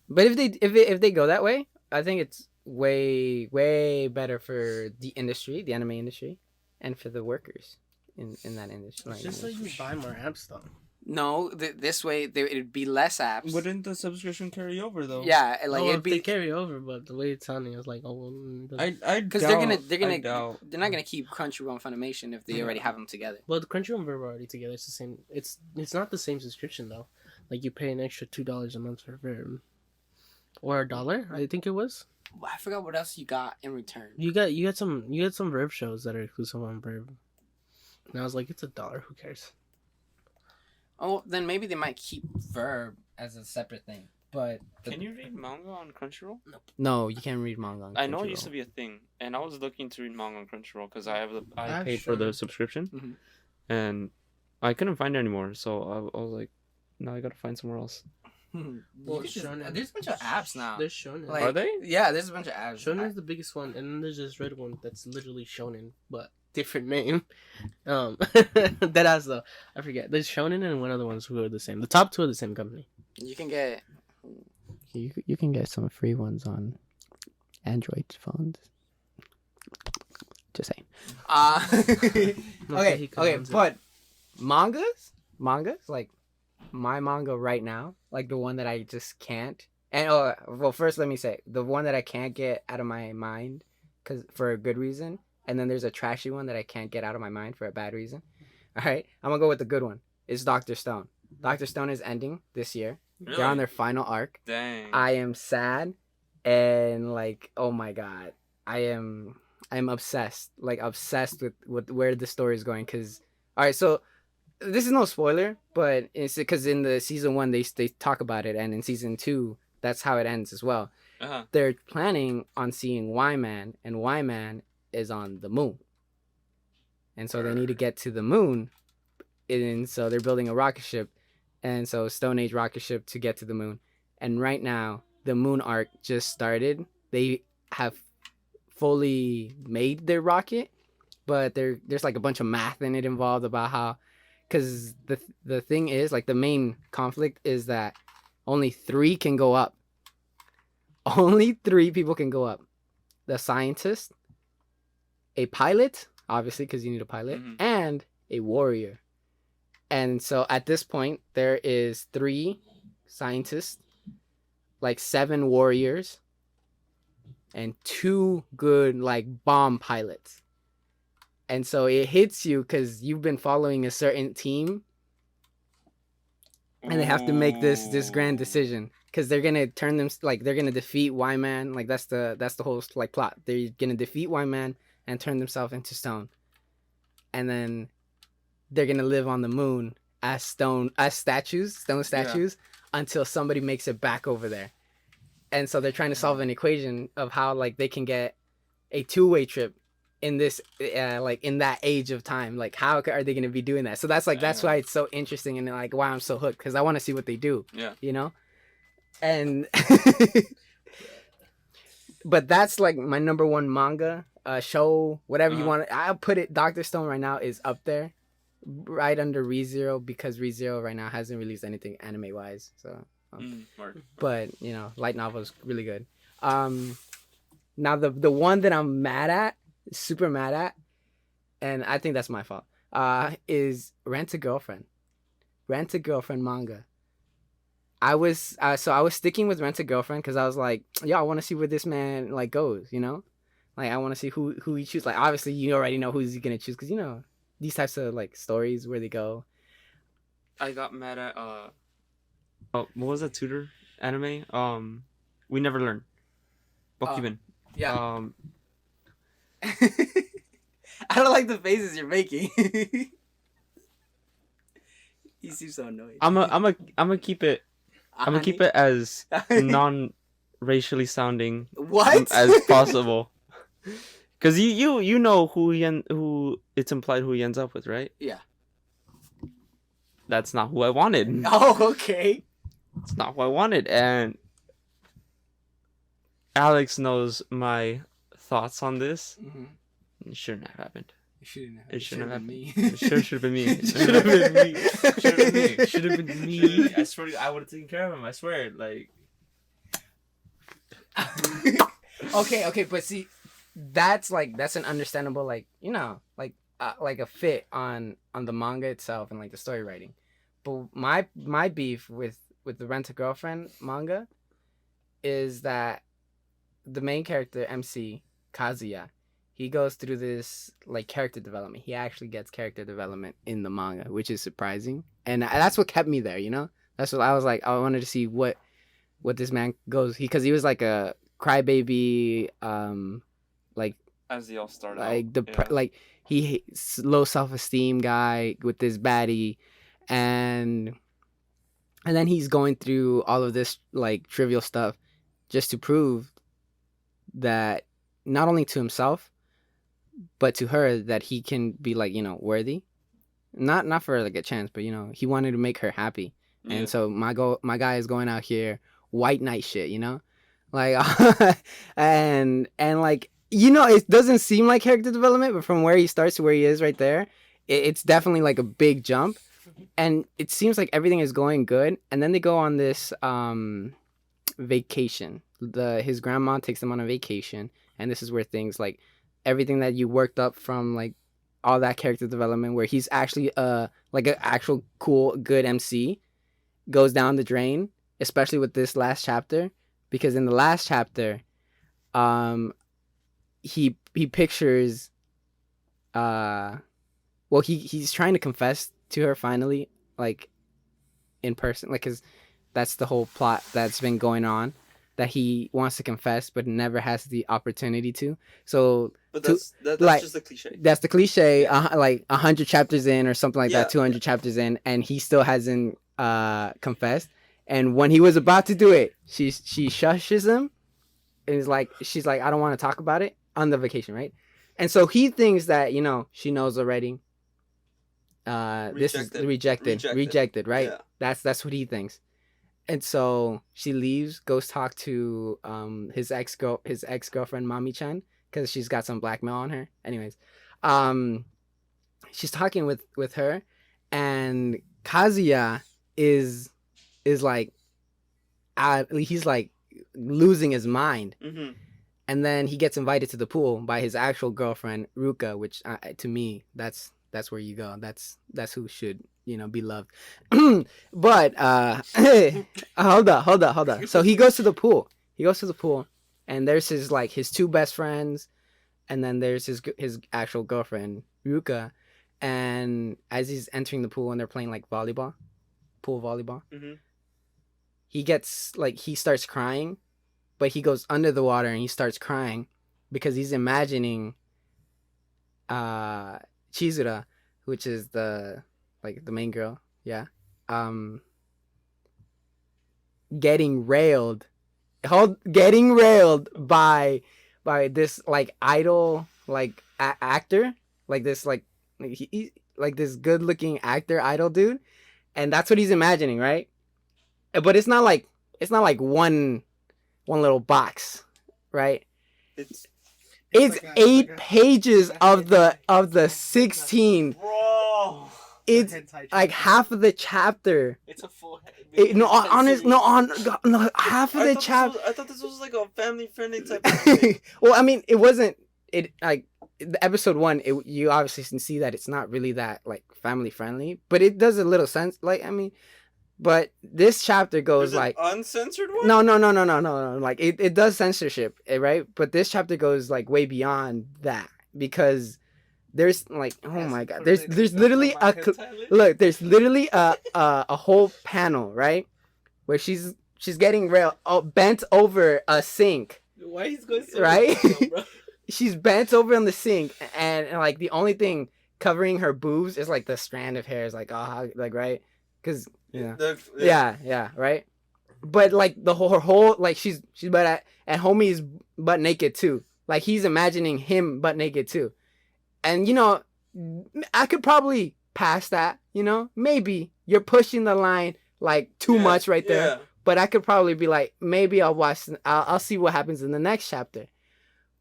But if they go that way, I think it's way better for the industry, the anime industry, and for the workers in that industry. It's just so you buy more apps though. no. This way it'd be less apps. Wouldn't the subscription carry over though? Yeah, like Oh, it'd if they be carry over, but the way it's sounding is like, oh, I because they're gonna I doubt. they're not gonna keep Crunchyroll and Funimation if they already have them together. well, the Crunchyroll and Verve are already together. It's the same. It's not the same subscription though. Like you pay an extra $2 a month for Verve, or $1, I think it was. I forgot what else you got in return. You got some Verve shows that are exclusive on Verve. And I was like, it's $1. Who cares? Oh, then maybe they might keep Verb as a separate thing. But Can you read manga on Crunchyroll? No, you can't read manga. On I know it Crunchyroll. used to be a thing, and I was looking to read manga on Crunchyroll because I I've paid for the shown- subscription, Mhm. and I couldn't find it anymore. So I was like, now I gotta find somewhere else. Well, Shonen. there's a bunch of apps now. There's Shonen. Like, Are they? Yeah, there's a bunch of apps. Shonen is the biggest one, and then there's this red one that's literally Shonen, but different name. That has though. I forget. There's Shonen and one other ones who are the same. The top 2 are the same company. You can get. You can get some free ones on Android phones. Just saying. Okay, but mangas like my manga right now, like the one that I just can't. And well, first let me say the one that I can't get out of my mind, cause for a good reason, and then there's a trashy one that I can't get out of my mind for a bad reason. All right, I'm gonna go with the good one. It's Doctor Stone. Doctor Stone is ending this year. They're on their final arc. Dang. I am sad, and like, oh my god, I'm obsessed, like obsessed with where the story is going. Cause, all right, so this is no spoiler, but it's because in the season 1 they talk about it, and in season 2 that's how it ends as well. They're planning on seeing Y-Man, and Y-Man is on the moon, and so they need to get to the moon, and so they're building a rocket ship, and so Stone Age rocket ship to get to the moon. And right now the moon arc just started. They have fully made their rocket, but there's like a bunch of math in it involved about how, because the thing is, like, the main conflict is that only 3 can go up. Only 3 people can go up. The scientist, a pilot, obviously, because you need a pilot, and a warrior. And so at this point, there is 3 scientists, like 7 warriors, and 2 good, like, bomb pilots. And so it hits you because you've been following a certain team, and they have to make this grand decision, because they're gonna turn them, like, they're gonna defeat Y-Man. Like, that's the whole, like, plot. They're gonna defeat Y-Man and turn themselves into stone, and they're gonna live on the moon as stone statues until somebody makes it back over there. And so they're trying to solve an equation of how, like, they can get a 2-way trip in this like, in that age of time. Like, how are they going to be doing that? So that's like, that's why it's so interesting, and like why I'm so hooked, because I want to see what they do. You know. And but that's like my number 1 manga, show, whatever you want. I'll put it. Dr. Stone right now is up there, right under ReZero, because ReZero right now hasn't released anything anime wise. So but you know, light novel is really good. Now the one that I'm mad at, super mad at, and I think that's my fault, is Rent a Girlfriend manga. I was sticking with Rent a Girlfriend because I was like, yo, I want to see where this man, like, goes, you know, like, I want to see who he chooses. Like, obviously you already know who's he gonna choose, because, you know, these types of, like, stories where they go. I got mad at what was that tutor anime? We Never Learn. Bokuben. Yeah. I don't like the faces you're making. You seem so annoyed. I'm gonna keep it. I'm gonna keep it as non-racially sounding as possible. Cause you know who it's implied who he ends up with, right? Yeah. That's not who I wanted. Oh, okay. It's not who I wanted, and Alex knows my thoughts on this. It shouldn't have happened. It shouldn't have happened. Me. It should have been me. It should have been me. Should have been me. I swear, I would have taken care of him. I swear, like. Okay, but see, that's an understandable, like, you know, like a fit on the manga itself and, like, the story writing. But my beef with the Rent a Girlfriend manga is that the main character, MC Kazuya, he goes through this, like, character development. He actually gets character development in the manga, which is surprising, and that's what kept me there. You know, that's what I was like. I wanted to see what this man goes, because he was like a crybaby, like, as they all started, like like he low self-esteem guy with this baddie, and then he's going through all of this, like, trivial stuff just to prove that not only to himself but to her that he can be, like, you know, worthy, not for, like, a chance, but, you know, he wanted to make her happy. And so my guy is going out here white knight shit, you know, like, and like, you know, it doesn't seem like character development, but from where he starts to where he is right there, it's definitely, like, a big jump. And it seems like everything is going good, and then they go on this vacation. His grandma takes them on a vacation, and this is where things, like, everything that you worked up from, like, all that character development, where he's actually like an actual cool good MC, goes down the drain, especially with this last chapter, because in the last chapter, he pictures he's trying to confess to her finally, like, in person, like, 'cause that's the whole plot that's been going on. that he wants to confess but never has the opportunity to. So But to- that's like- just a cliche. that's the cliche. Like 100 chapters in or something like Yeah. that, 200 chapters in, and he still hasn't confessed. And when he was about to do it, she shushes him, and she's like, I don't want to talk about it on the vacation, right? And so he thinks that she knows already. This is rejected, right? Yeah. That's what he thinks. And so she leaves, goes talk to his ex-girlfriend Mami-chan, because she's got some blackmail on her. Anyways, she's talking with her, and Kazuya is like he's like losing his mind. Mm-hmm. And then he gets invited to the pool by his actual girlfriend Ruka, which to me that's where you go. That's who should be loved. But hold up. So he goes to the pool. And there's his two best friends, and then there's his actual girlfriend Ruka. And as he's entering the pool and they're playing like pool volleyball, Mm-hmm. he starts crying, but he goes under the water and he starts crying because he's imagining Chizura, which is the main girl, getting railed by this idol actor, this good looking actor idol dude, and that's what he's imagining, right? But it's not like one little box, right? It's like 8 pages of the 16. Bro, It's like half of the chapter. it's a full head. Half of the chapter. I thought this was like a family friendly type of thing. Well, I mean, it wasn't. It like the episode 1. You obviously can see that it's not really that family friendly, but it does a little sense. But this chapter goes There's an uncensored one? No. It does censorship, right? But this chapter goes way beyond that, because there's oh my god, there's literally there's literally a whole panel, right, where she's getting bent over a sink. Why he's going so Right? slow, bro? She's bent over on the sink, and the only thing covering her boobs is the strand of hair is right, because yeah, right. But the whole she's butt and homie is butt naked too. He's imagining him butt naked too, and I could probably pass that. Maybe you're pushing the line too much right there. Yeah. But I could probably be maybe I'll watch. I'll see what happens in the next chapter.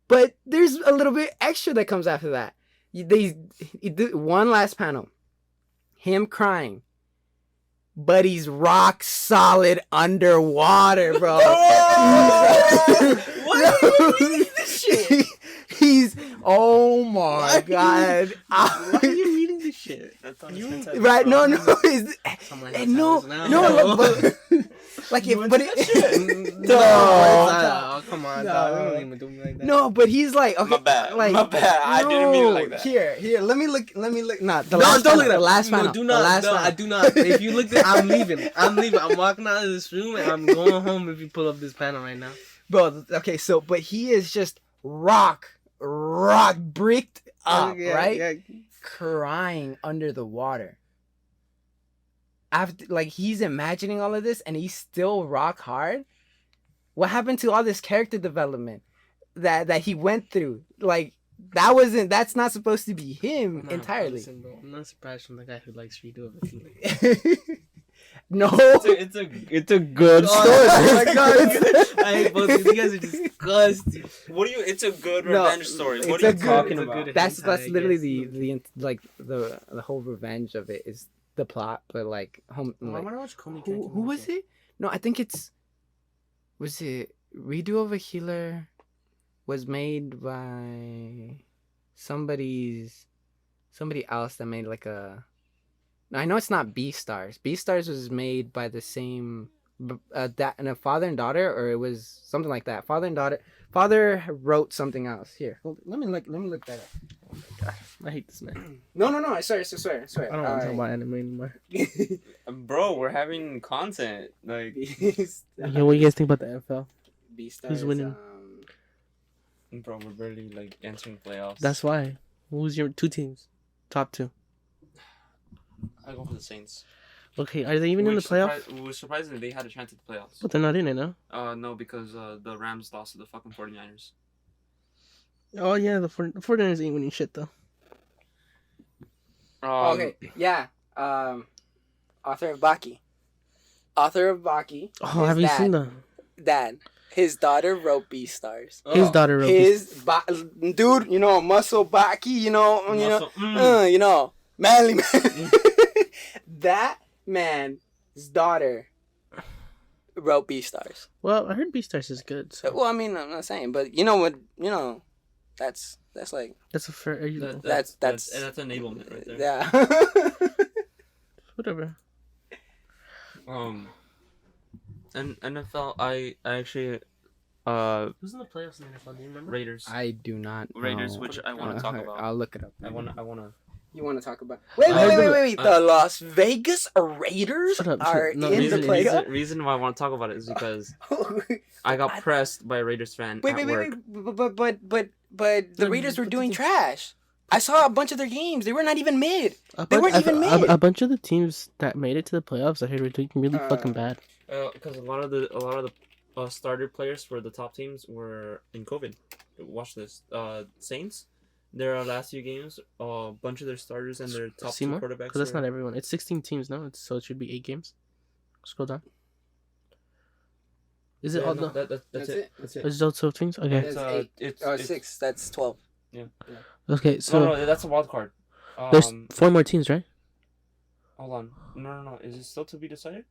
But there's a little bit extra that comes after that. They do one last panel, him crying, but he's rock solid underwater, bro. Why are you reading this shit? He's oh my god. Why are you reading this shit? That's on his hentai Right? No. Someone No. But No, no. come on, No. dog. Don't even do me like that. No, but he's okay. My bad. My bad. I didn't mean it like that. Here. Let me look. Nah, Don't look at the that. last No, panel. do The not. last No, panel. I do not. If you look at, I'm leaving. I'm walking out of this room and I'm going home if you pull up this panel right now. Bro, okay, but he is just rock bricked up, right? Yeah. Crying under the water. After he's imagining all of this and he's still rock hard. What happened to all this character development that he went through? That's not supposed to be him entirely. Listen, bro, I'm not surprised from the guy who likes redo of it. No. It's a good story. Oh my god! I hate both of you guys are disgusting. What do you? It's a good No, revenge story. What it's are a you good- talking it's a about? good- That's hentai, I literally guess. the whole revenge of it is the plot, but I want to watch Komi. who was it? No, I think was it Redo of a Healer was made by somebody else that made a. No, I know it's not Beastars. Beastars was made by the same and a father and daughter, or it was something like that. Father and daughter. Father wrote something else. Here, let me look that up. Oh my god, I hate this man. No, I swear. I don't want to talk about anime anymore. Bro, we're having content. Yo, what do you guys think about the NFL? Beastars. Who's winning? Bro, we're barely like entering playoffs. That's why. Who's your two teams? Top two. I go for the Saints. Okay, are they even in the playoff? We were surprised that they had a chance at the playoffs. But they're not in it, no? No, because the Rams lost to the fucking 49ers. Oh, yeah, the 49ers ain't winning shit, though. Okay, yeah. Author of Baki. Author of Baki. Oh, have you seen the... Dad. His daughter wrote Beastars. His daughter wrote Dude, you know, Muscle Baki, you know, manly man. That man's daughter wrote Beastars. Well, I heard Beastars is good. So. Well, I mean, I'm not saying, but you know what, that's like... That's a fair... That's enablement right there. Yeah. Whatever. And NFL, I actually Who's in the playoffs in the NFL? Do you remember? Raiders. I do not know. Raiders, which I want to talk about. I'll look it up. I wanna. You want to talk about? Wait. The Las Vegas Raiders Shut up. are No, in the playoff. Reason why I want to talk about it is because I got pressed by a Raiders fan at work. But the Raiders were doing trash. I saw a bunch of their games. They were not even mid. They weren't even mid. A bunch of the teams that made it to the playoffs, I heard, were doing really fucking bad. Because a lot of the starter players for the top teams were in COVID. Watch this. Saints. Their last few games, a bunch of their starters and their top two quarterbacks. Because that's not everyone. It's 16 teams, no? So it should be 8 games. Scroll down. Is it all? No, that's it. That's it. Is it all 12 teams? Okay. It's 6. That's 12. Yeah. Okay, so no, that's a wild card. there's 4 more teams, right? Hold on. No. Is it still to be decided?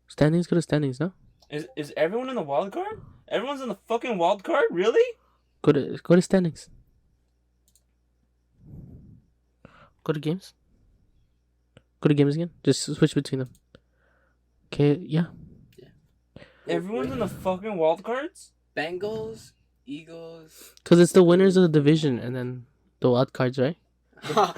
Standings, go to standings, no? Is everyone in the wild card? Everyone's in the fucking wild card? Really? Go to standings. Go to games. Go to games again. Just switch between them. Okay, yeah. Everyone's in the fucking wild cards? Bengals, Eagles. Because it's the winners of the division and then the wild cards, right? I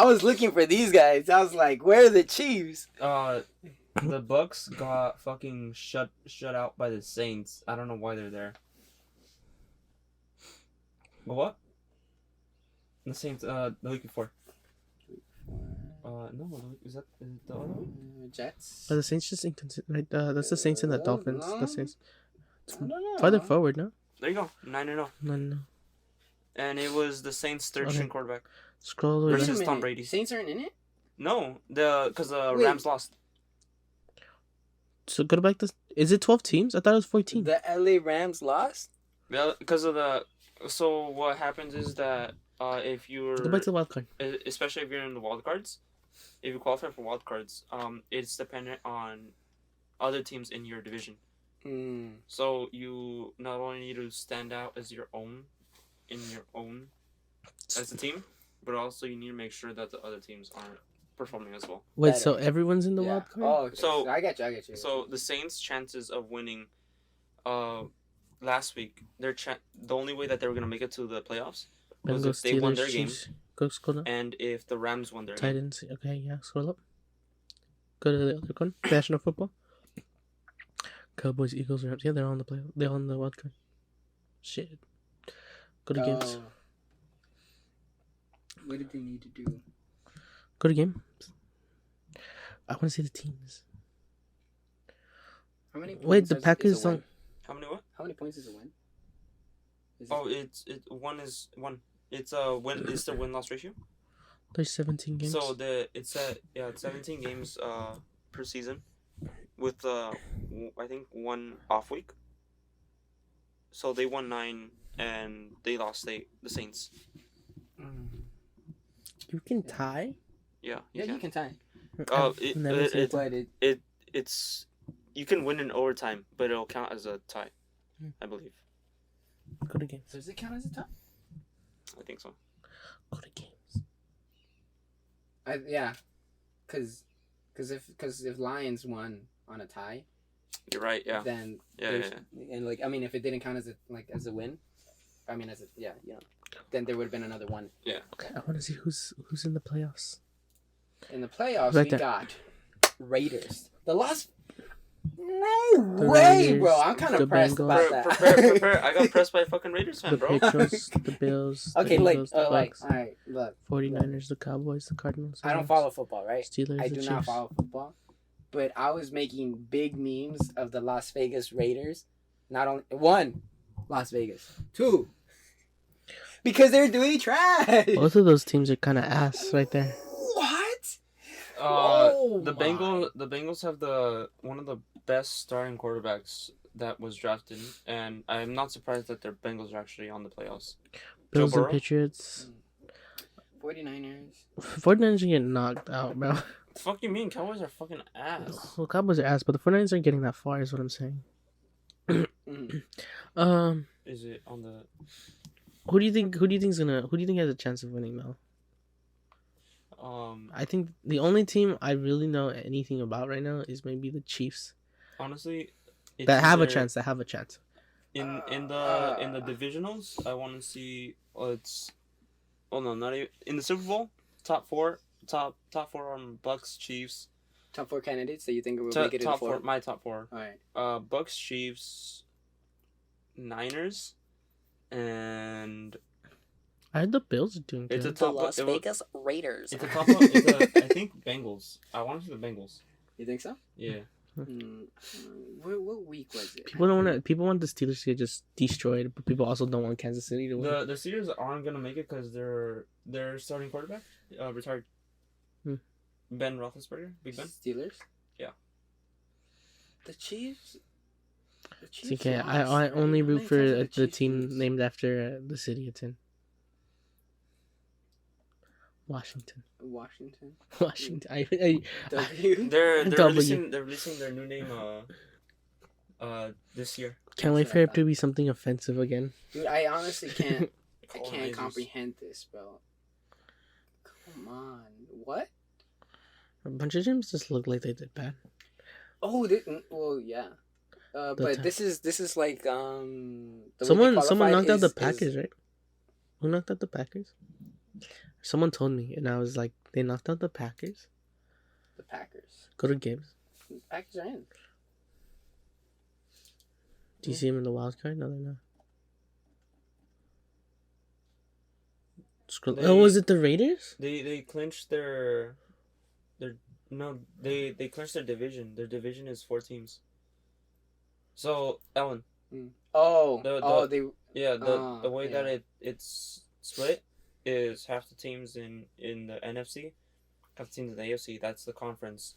was looking for these guys. I was like, where are the Chiefs? The Bucks got fucking shut out by the Saints. I don't know why they're there. What? The Saints, the week before. Is that the other one? Jets. Are the Saints just inconsistent? Right? That's the Saints and the Dolphins. No. The Saints. I don't know. Farther forward, no? There you go, 9-0. No. And it was the Saints' third string quarterback. Scroll over. Versus Tom Brady. Saints aren't in it? No, because the Rams lost. So go back to. Is it 12 teams? I thought it was 14. The LA Rams lost? Yeah, because of the. So what happens is that if you're. Go back to the wild card. Especially if you're in the wild cards, if you qualify for wild cards, it's dependent on other teams in your division. So you not only need to stand out as your own, as a team, but also you need to make sure that the other teams aren't performing as well. Wait, so everyone's in the wild card? Oh, okay. So I got you. So the Saints' chances of winning, last week, the only way that they were gonna make it to the playoffs was if they won their game, Go scroll down. and if the Rams won their Titans. Okay, yeah. Scroll up. Go to the other one. National football. Cowboys, Eagles, Rams. Yeah, they're all in the play. They're all in the wild card. Shit. Go to games. What did they need to do? Go to games. I want to see the teams. How many? Wait, the Packers don't. How many what? How many points is a win? One is one. It's a win. It's the win-loss ratio. There's 17 games. So it's 17 games per season, with I think 1 off week. So they won 9 and they lost 8. The Saints. You can tie. Yeah. You can tie. It's you can win in overtime, but it'll count as a tie, I believe. Go to games. Does it count as a tie? I think so. Go to games. Yeah, because if Lions won on a tie, you're right. Yeah. Then and if it didn't count as a win, then there would have been another one. Yeah. Okay, I want to see who's in the playoffs. In the playoffs, Right we there. got Raiders. The Las No The way, Raiders, bro. I'm kind the of pressed Bengals. about that. Prepare. I got pressed by a fucking Raiders fan, The bro. Patriots, the Bills, Okay, the like, Eagles, the like, Bucks, all right, look. 49ers, the Cowboys, the Cardinals. The I don't Rams, follow football, right? Steelers, I the do Chiefs. not follow football, but I was making big memes of the Las Vegas Raiders. Not only one, Las Vegas. Two, because they're doing trash. Both of those teams are kind of ass right there. What? Oh The my. Bengals have one of the best starting quarterbacks that was drafted, and I'm not surprised that their Bengals are actually on the playoffs. Bills Joe and Burrow? Patriots. 49ers. 49ers are getting knocked out, bro. The fuck you mean? Cowboys are fucking ass. Well, Cowboys are ass, but the 49ers aren't getting that far, is what I'm saying. Is it on the? Who do you think has a chance of winning though? I think the only team I really know anything about right now is maybe the Chiefs. Honestly, That have a chance. In the divisionals. I want to see. Not even in the Super Bowl. Top four are Bucks, Chiefs. Top four candidates that you think will Top, make it in top four? four. My top four. All right. Bucks, Chiefs, Niners, and I heard the Bills are doing it's a good. top. Las Vegas Raiders. It's a top. I think Bengals. I want to see the Bengals. You think so? Yeah. What week was it? People want the Steelers to get just destroyed, but people also don't want Kansas City to win. The Steelers aren't gonna make it because their starting quarterback retired. Ben Roethlisberger, Big Ben. Steelers. Yeah. The Chiefs. It's okay. I only root for the team named after the city it's in. Washington. Washington. W. They're W. releasing their new name this year. Can't wait for it to be something offensive again. Dude, I honestly can't. I can't Colonizers. comprehend this, bro. Come on, what? A bunch of gyms just look like they did bad. Oh, well, yeah. But this is like the way Someone they qualified knocked out the is- Packers, right? Who knocked out the Packers? Someone told me, and I was like, they knocked out the Packers. The Packers. Go to games. The Packers are in. Do you see them in the wild card? No, they're not. Was it the Raiders? They clinched they clinched their division. Their division is 4 teams. So Ellen, Oh, the they. way that it's split is half the teams in the NFC, half the teams in the AFC. That's the conference,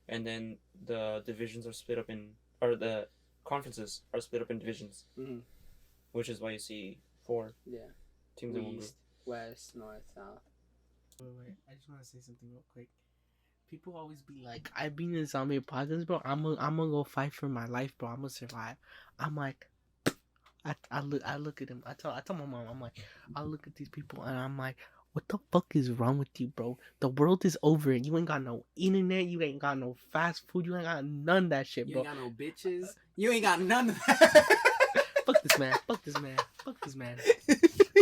and then the divisions are split up the conferences are split up in divisions, which is why you see 4 teams in one group. East, West, North, South. Wait. I just want to say something real quick. People always be like, I've been in zombie apocalypse, bro. I'm gonna go fight for my life, bro. I'm gonna survive. I'm like, I look at him. I tell my mom, I'm like, I look at these people and I'm like, what the fuck is wrong with you, bro? The world is over. You ain't got no internet. You ain't got no fast food. You ain't got none of that shit, You bro. ain't got no bitches. You ain't got none of that. Fuck this man. Fuck this man. Fuck this man.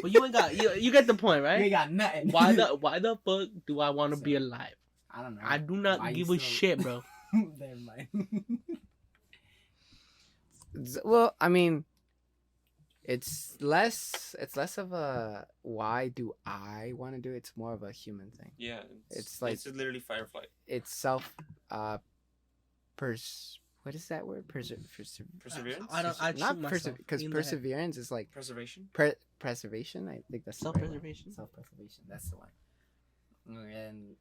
But you ain't got you get the point, right? You ain't got nothing. Why the fuck do I want to be alive? I don't know. I do not Why give you a still- shit, bro. Never mind. Well, I mean, it's less of a why do I want to do it. It's more of a human thing. Yeah, It's like- it's literally Firefly. It's self what is that word? Perseverance. Not because perseverance is like Preservation. preservation. I think that's the right word. Self-preservation. Self-preservation. That's the one.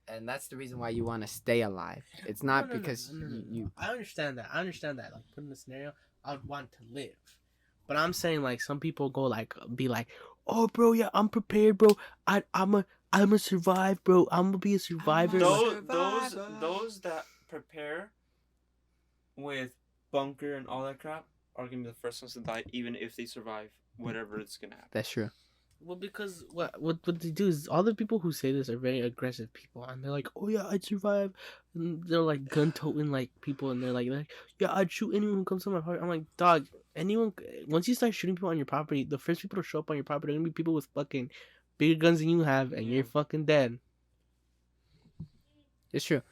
And that's the reason why you want to stay alive. It's not because you. I understand that. Like, put in the scenario, I'd want to live. But I'm saying, like, some people be like, oh, bro, yeah, I'm prepared, bro. I'm a survive, bro. I'm gonna be a survivor. Those that prepare with bunker and all that crap are gonna be the first ones to die, even if they survive whatever it's gonna happen. That's true. Well, because what they do is all the people who say this are very aggressive people, and they're like, oh yeah, I'd survive. And they're like gun toting like people, and they're like, yeah, I'd shoot anyone who comes to my property. I'm like, dog, once you start shooting people on your property, the first people to show up on your property are gonna be people with fucking bigger guns than you have, and you're fucking dead. It's true.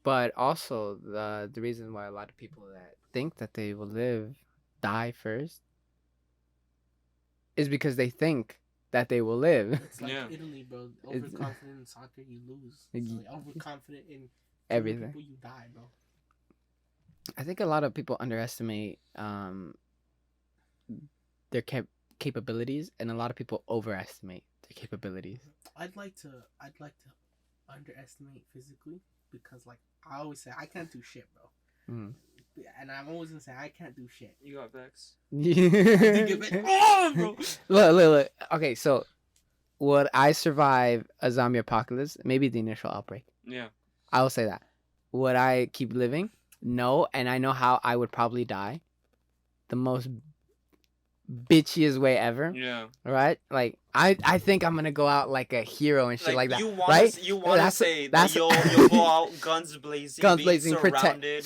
But also the reason why a lot of people that think that they will live die first is because they think that they will live. It's like Yeah. Italy, bro. It's- Overconfident in soccer, you lose. Like, So, like, overconfident in Everything. people, you die, bro. I think a lot of people underestimate their capabilities, and a lot of people overestimate their capabilities. I'd like to underestimate physically because, like, I always say I can't do shit, bro. Mm. And I'm always gonna say I can't do shit. You got Vex. Oh, bro. Look. Okay, so would I survive a zombie apocalypse? Maybe the initial outbreak. Yeah. I will say that. Would I keep living? No, and I know how I would probably die. The most bitchiest way ever. Yeah. Right? Like I think I'm gonna go out like a hero and shit like that. You want right? You want to That's- say that's- that you'll go out guns blazing, Guns being blazing, surrounded,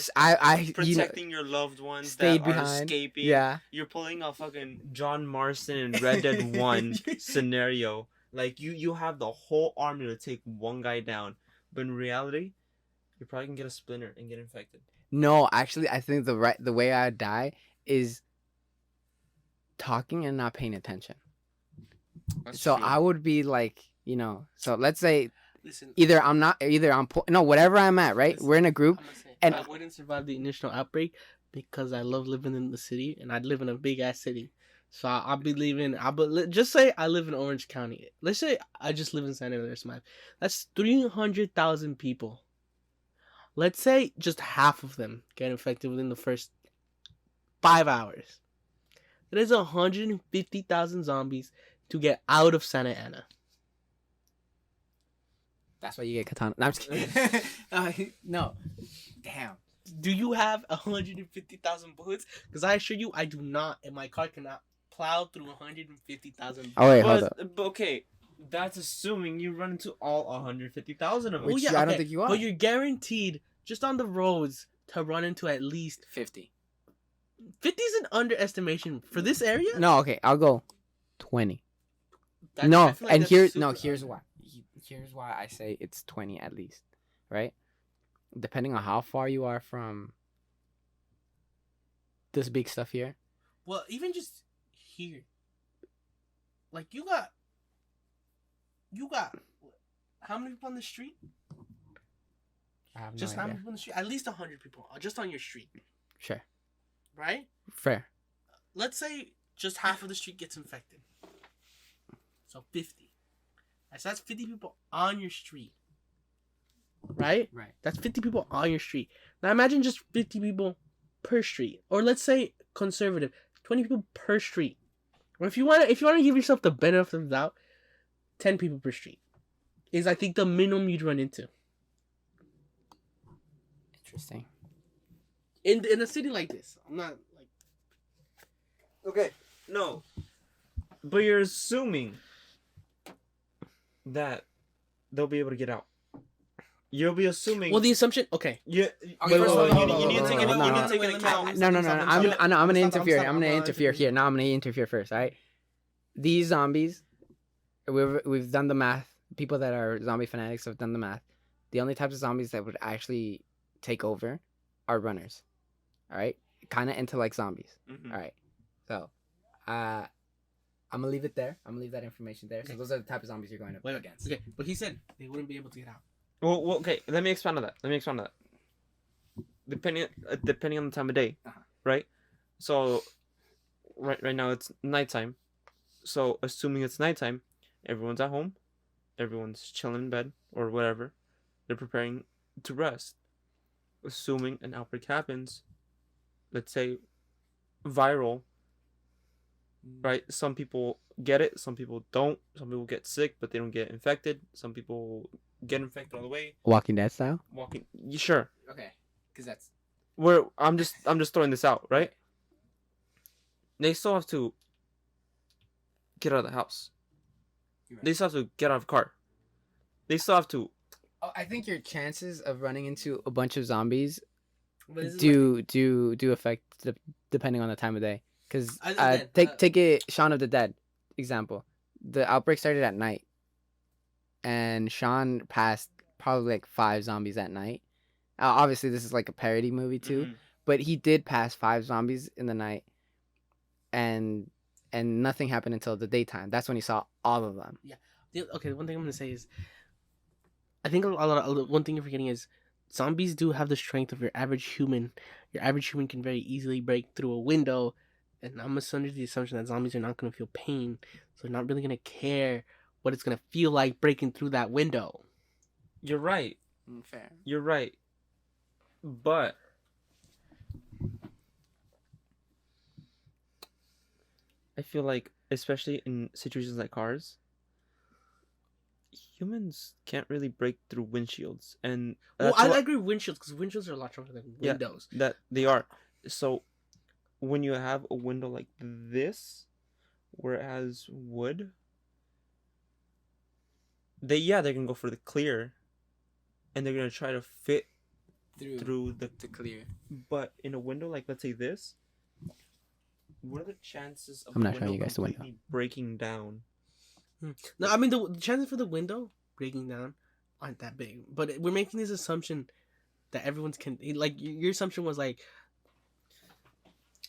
protecting your loved ones stayed that are behind. escaping. Yeah. You're pulling a fucking John Marston in Red Dead 1 scenario. Like you have the whole army to take one guy down, but in reality, you probably can get a splinter and get infected. No, actually, I think the way I'd die is talking and not paying attention. That's So true. I would be like, so let's say Listen, whatever I'm at, right? Listen, We're in a group. I'm gonna say, and- I wouldn't survive the initial outbreak because I love living in the city and I'd live in a big ass city. So I'll be leaving. Just say I live in Orange County. Let's say I just live in San Andreas. That's 300,000 people. Let's say just half of them get infected within the first 5 hours. That is 150,000 zombies to get out of Santa Ana. That's why you get katana. No, I'm just kidding. No. Damn. Do you have 150,000 bullets? Because I assure you, I do not, and my car cannot plow through 150,000 bullets. Oh wait, hold up. But okay, that's assuming you run into all 150,000 of them. Which I don't think you are. But you're guaranteed, just on the roads, to run into at least 50. 50 is an underestimation for this area. No, okay, I'll go 20. I No, feel like and that's here's super why. Here's why I say it's 20 at least, right? Depending on how far you are from this big stuff here. Well, even just here, like you got how many people on the street? I have no Just how many idea. people on the street? At least 100 people, just on your street, Sure, right? fair. Let's say just half of the street gets infected, so 50. So that's 50 people on your street, right? Right. That's 50 people on your street. Now imagine just 50 people per street, or let's say conservative, 20 people per street. Or if you want to give yourself the benefit of the doubt, 10 people per street is, I think, the minimum you'd run into Interesting. in a city like this. I'm not like Okay, no. But you're assuming that they'll be able to get out. You'll be assuming. well the assumption. Okay, You, Okay, first of all, hold on, you need to take hold on, you hold need on. to take into account. No. I'm gonna interfere. stop, I'm gonna interfere here. No, I'm gonna interfere first. All right. These zombies, we've done the math. People that are zombie fanatics have done the math. The only types of zombies that would actually take over are runners. All right, kind of into like zombies. Mhm. All right. So, I'm gonna leave it there. I'm gonna leave that information there. So Okay. those are the type of zombies you're going up wait, against. okay, but he said they wouldn't be able to get out. Well, okay. Let me expand on that. Depending on the time of day, Uh-huh. right? So, right now it's nighttime. So, assuming it's nighttime, everyone's at home, everyone's chilling in bed or whatever. They're preparing to rest. Assuming an outbreak happens, let's say viral, right? Some people get it, some people don't. Some people get sick, but they don't get infected. Some people get infected all the way. Walking Dead style. Walking, sure. Okay. Because that's. I'm just throwing this out, right? They still have to get out of the house. Right. They still have to get out of the car. They still have to. Oh, I think your chances of running into a bunch of zombies But this is do affect depending on the time of day. Because Again, take it Shaun of the Dead example. The outbreak started at night, and Shaun passed probably like 5 zombies at night, Obviously, this is like a parody movie too, Mhm. but he did pass 5 zombies in the night, and nothing happened until the daytime. That's when he saw all of them. Okay, one thing I'm gonna say is, I think one thing you're forgetting is, zombies do have the strength of your average human. Your average human can very easily break through a window, and I'm under the assumption that zombies are not gonna feel pain, so they're not really gonna care what it's gonna feel like breaking through that window. You're right. Fair. You're right. But I feel like, especially in situations like cars, humans can't really break through windshields, and Well, that's I what, agree with windshields, because windshields are a lot stronger than Yeah. windows. that they are. So when you have a window like this, where it has wood, they're gonna go for the clear, and they're gonna try to fit through the. to clear. But in a window like, let's say this, what are the chances of I'm the not showing window you guys the window. completely breaking down? No, I mean the chances for the window breaking down aren't that big, but we're making this assumption that everyone's can like your assumption was like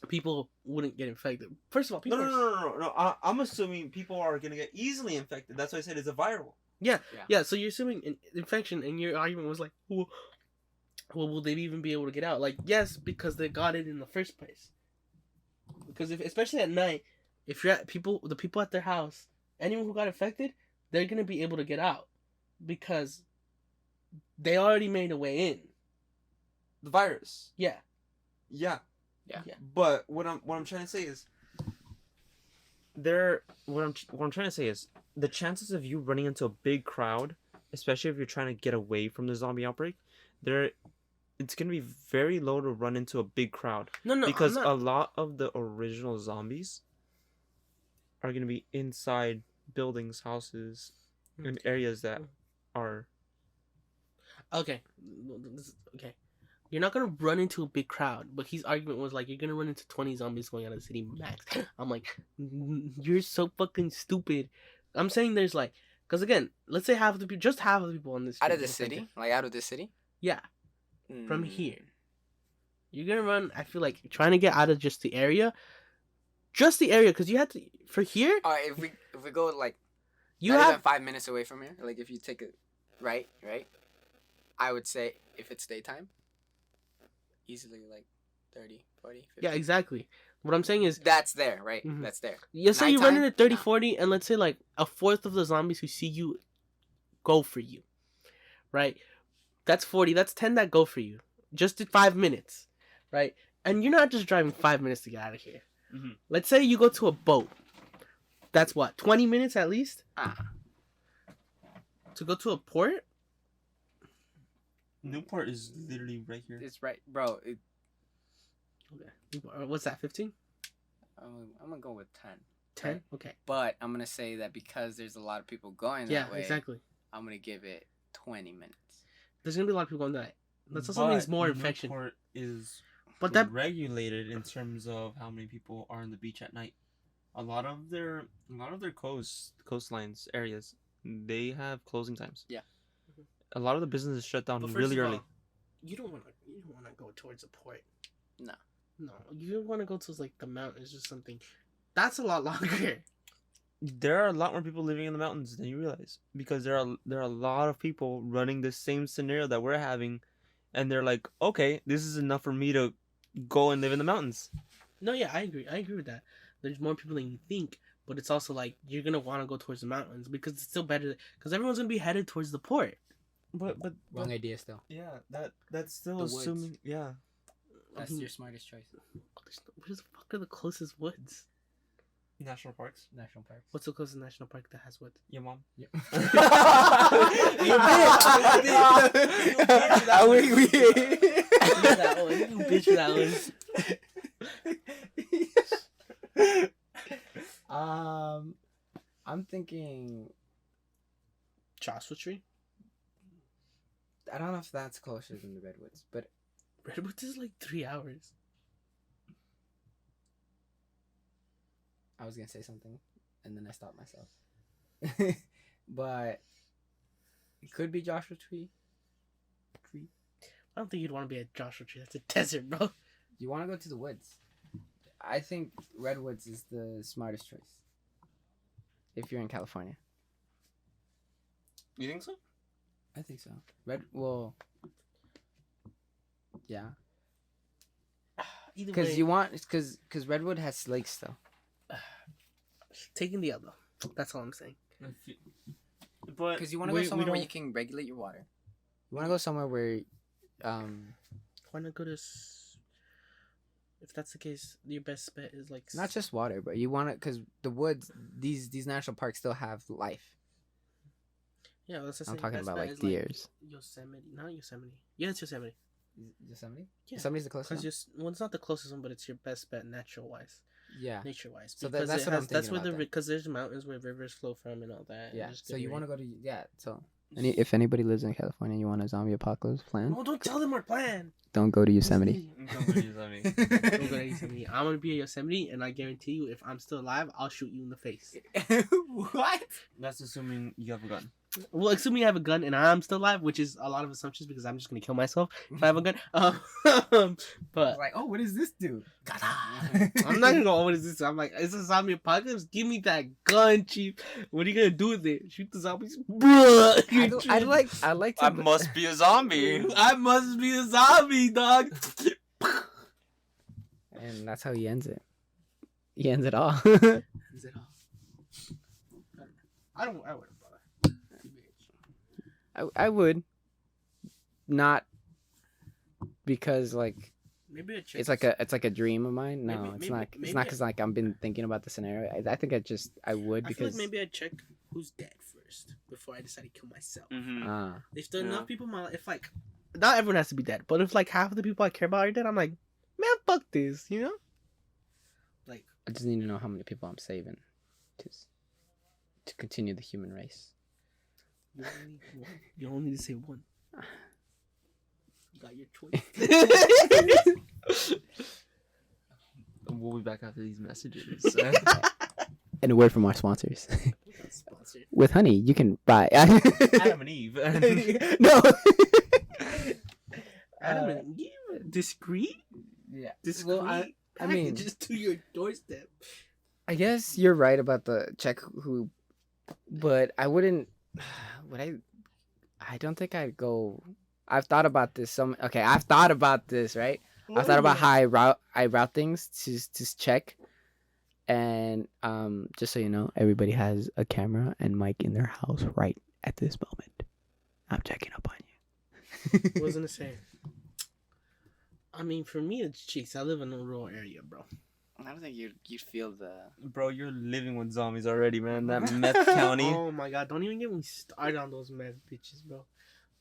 people wouldn't get infected. First of all, people No. I'm assuming people are gonna get easily infected. That's why I said it's a viral. Yeah. So you're assuming an infection, and your argument was like, well, will they even be able to get out? Like, yes, because they got it in the first place. Because especially at night, if you're at the people at their house, anyone who got infected, they're gonna be able to get out because they already made a way in. The virus. Yeah. Yeah. Yeah. But what I'm trying to say is, what I'm trying to say is, the chances of you running into a big crowd, especially if you're trying to get away from the zombie outbreak, it's gonna be very low to run into a big crowd. No, because I'm not. a lot of the original zombies are gonna be inside buildings, houses, and areas that are. Okay. Okay. You're not gonna run into a big crowd, but his argument was like, you're gonna run into 20 zombies going out of the city max. I'm like, you're so fucking stupid. I'm saying there's like, because again, let's say half of the people on this Out of the city? Like out of the city? Yeah. From Mm. here, you're gonna run. I feel like trying to get out of just the area, because you have to for here. All right, if we go like You not have even 5 minutes away from here, like if you take it right, I would say if it's daytime, easily like 30, 40, 50. yeah, exactly. What I'm saying is, That's there, right? Mhm. That's there. let's say you run Nighttime? into 30, No. 40, and let's say like a fourth of the zombies who see you go for you, right? That's 40. That's 10 that go for you. Just in 5 minutes, right? And you're not just driving 5 minutes to get out of here. Mhm. Let's say you go to a boat. That's what, 20 minutes at least? To go to a port? Newport is literally right here. It's right, bro. Okay. What's that, 15? I'm gonna go with 10. 10? Right. Okay. But I'm gonna say that because there's a lot of people going Yeah, that way, exactly. I'm gonna give it 20 minutes. There's going to be a lot of people going that. That also means more infection. Newport is But that regulated in terms of how many people are on the beach at night. A lot of their coastlines areas, they have closing times. Yeah. A lot of the businesses shut down But first really of early. all, you don't want to go towards a port. No. You want to go to like the mountains or something. That's a lot longer. There are a lot more people living in the mountains than you realize, because there are a lot of people running the same scenario that we're having, and they're like, okay, this is enough for me to go and live in the mountains. No, yeah, I agree with that. There's more people than you think, but it's also like you're gonna want to go towards the mountains because it's still better. Because everyone's gonna be headed towards the port. But Wrong idea still. yeah, that's still The woods. assuming. Yeah. That's your smartest choice. Where the fuck are the closest woods? National parks. National parks. What's the closest national park that has woods? Your mom. You That one. You bitch for that one. I'm thinking. Joshua Tree. I don't know if that's closer than the redwoods, but Redwoods is like 3 hours. I was gonna say something, and then I stopped myself. But it could be Joshua Tree. I don't think you'd want to be a Joshua Tree. That's a desert, bro. You want to go to the woods. I think redwoods is the smartest choice. If you're in California. You think so? I think so. Yeah. Either Because way, you want, because redwood has lakes though. taking the other. That's all I'm saying. But Because you want to go somewhere where you can regulate your water. You want to go somewhere where, Why not go to? If that's the case, your best bet is like not just water, but you want to, because the woods, these national parks still have life. Yeah, that's the I'm same. talking Best about bet like is, deers. Yosemite, not Yosemite. Yeah, it's Yosemite. Yosemite? Yeah. Yosemite's the closest Because one? well, it's not the closest one, but it's your best bet natural wise, Yeah. nature wise. So that's what I'm thinking That's where about then. because there's mountains where rivers flow from and all that. Yeah. and just So you want to to? go to, yeah. So if anybody lives in California, you want a zombie apocalypse plan? No, don't tell them our plan. Don't go to Yosemite. Don't go to Yosemite. I'm gonna be at Yosemite, and I guarantee you, if I'm still alive, I'll shoot you in the face. What? That's assuming you have a gun. Well, assuming I have a gun and I'm still alive, which is a lot of assumptions because I'm just gonna kill myself if I have a gun. But Like, oh, what does this do? I'm not gonna go. Oh, what is this? I'm like, it's a zombie apocalypse. Give me that gun, chief. What are you gonna do with it? Shoot the zombies, bruh. I'd like to. I must be a zombie. I must be a zombie, dog. And that's how he ends it. He ends it all. Is it all? I wouldn't bother. I would not, because like Maybe a chick. it's like a dream of mine. No, Maybe- it's maybe- not. It's maybe- not because like I've been thinking about the scenario. I think I would I feel like because maybe I'd check who's dead first before I decide to kill myself. Mm-hmm. If there are Yeah. enough people in my life, if like, not everyone has to be dead, but if like half of the people I care about are dead, I'm like, man, fuck this, you know? Like, I just need to know how many people I'm saving to continue the human race. you only need one. You only need to say one. You got your choice. We'll be back after these messages. And a word from our sponsors. We're not sponsored. With honey, you can buy. Adam and Eve. No. Adam and Eve, discreet, Yeah. discreet. Well, I mean- just to your doorstep. I guess you're right about the check who, but I wouldn't. Would I? I don't think I'd go. I've thought about this. I've thought about this. Right. I've thought about how I route things to check, and just so you know, everybody has a camera and mic in their house right at this moment. I'm checking up on you. What was I gonna say? I mean, for me, it's cheeks. I live in a rural area, bro. I don't think you'd feel the. Bro, you're living with zombies already, man. That meth county. Oh my god, don't even get me started on those meth bitches, bro.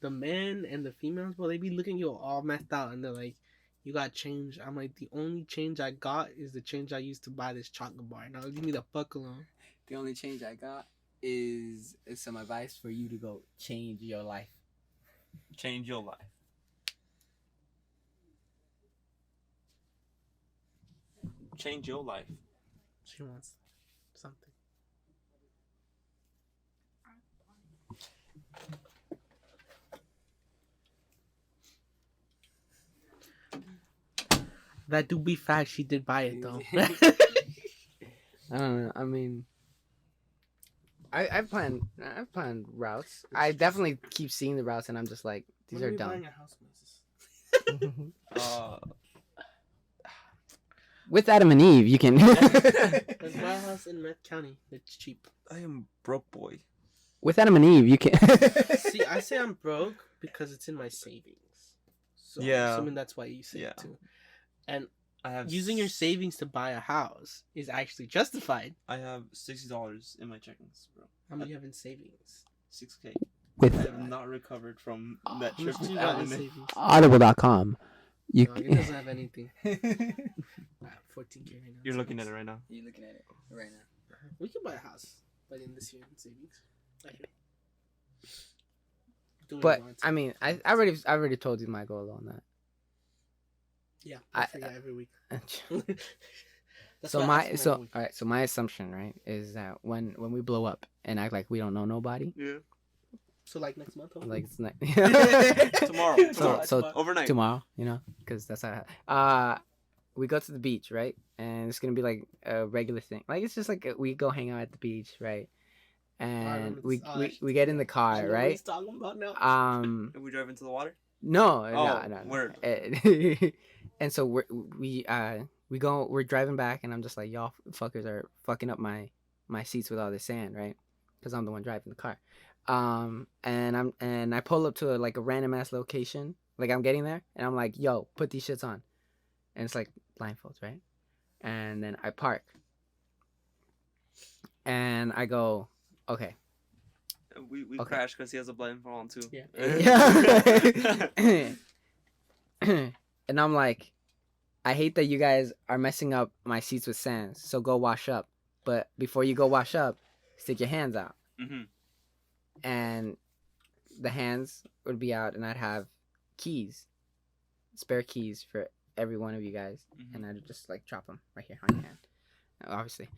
The men and the females, bro, they be looking you all methed out and they're like, you got change. I'm like, the only change I got is the change I used to buy this chocolate bar. Now leave me the fuck alone. The only change I got is some advice for you to go change your life. Change your life. Change your life. She wants something. That do be fact, she did buy it though. I don't know. I mean, I've planned routes. I definitely keep seeing the routes, and I'm just like, these When are we buying dumb. a house, Moses? With Adam and Eve, you can. Let's buy a house in Meth County. It's cheap. I am broke boy. With Adam and Eve, you can. See, I say I'm broke because it's in my savings. So Yeah. I'm assuming that's why you say Yeah. it too. And I have using your savings to buy a house is actually justified. I have $60 in my checkings, bro. How much you have in savings? $6K. I With have not recovered from that How trip much do to you got in Thailand. savings? Audible.com. You. No, it doesn't have anything. I have 14K right now. You're looking at it right now. You're looking at it right now. We can buy a house by the end of this year in savings. I can. Do what But you want to. I mean, I already told you my goal on that. Yeah, I- I forget every week. That's So why I my ask so every week. all right. So my assumption, right, is that when we blow up and act like we don't know nobody, Yeah. So like next month. Hopefully. Like it's not Tomorrow. So Overnight. tomorrow, you know, because that's how. We go to the beach, right? And it's gonna be like a regular thing. Like it's just like we go hang out at the beach, right? And we get in the car, right? Talking about now. Are we driving to the water? No, Oh, no. word. And so we're driving back, and I'm just like, y'all fuckers are fucking up my seats with all this sand, right? Because I'm the one driving the car. And I pull up to a random ass location, like I'm getting there, and I'm like, yo, put these shits on, and it's like blindfolds, right? And then I park, and I go, okay. We Okay. crashed because he has a blindfold on too. Yeah. And I'm like, I hate that you guys are messing up my seats with sand, so go wash up. But before you go wash up, stick your hands out. Mhm. And the hands would be out, and I'd have spare keys for every one of you guys, and I'd just like drop them right here on your hand, obviously.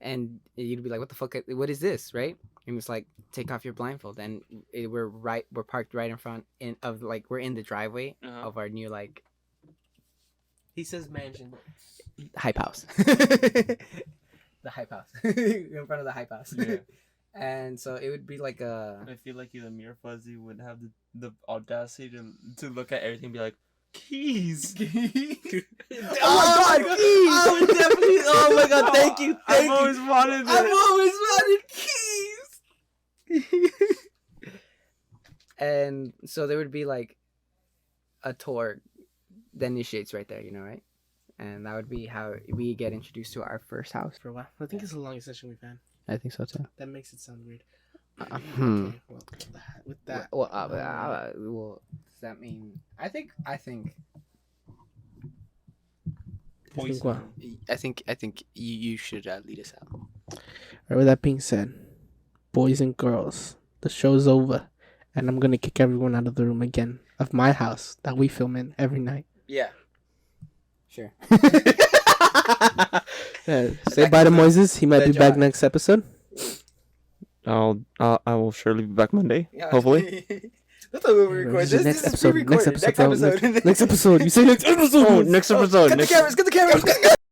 And you'd be like, what the fuck, what is this, right? And it's like, take off your blindfold. And we're parked right in front we're in the driveway of our new He says mansion. hype house. The hype house. In front of the hype house. Yeah. And so it would be like a... I feel like even Mir Fuzzy would have the audacity to look at everything and be like, keys. Oh my god, keys! I would definitely. Oh my god, thank you. I've always wanted that. I've always wanted keys. And so there would be like a tour that initiates right there, you know, right? And that would be how we get introduced to our first house. For a while. I think it's the longest session we've had. I think so too. That makes it sound weird. Okay, Well, with that. Well, does that mean? I think. Poison. I think you should lead us out. Alright, with that being said, boys and girls, the show's over, and I'm gonna kick everyone out of the room again of my house that we film in every night. Yeah. Sure. Say bye to Moises. He might be back next episode. I will surely be back Monday. Hopefully. That's how we record. Next episode. Next episode. Next episode. You say next episode. Oh, next episode. Get the cameras.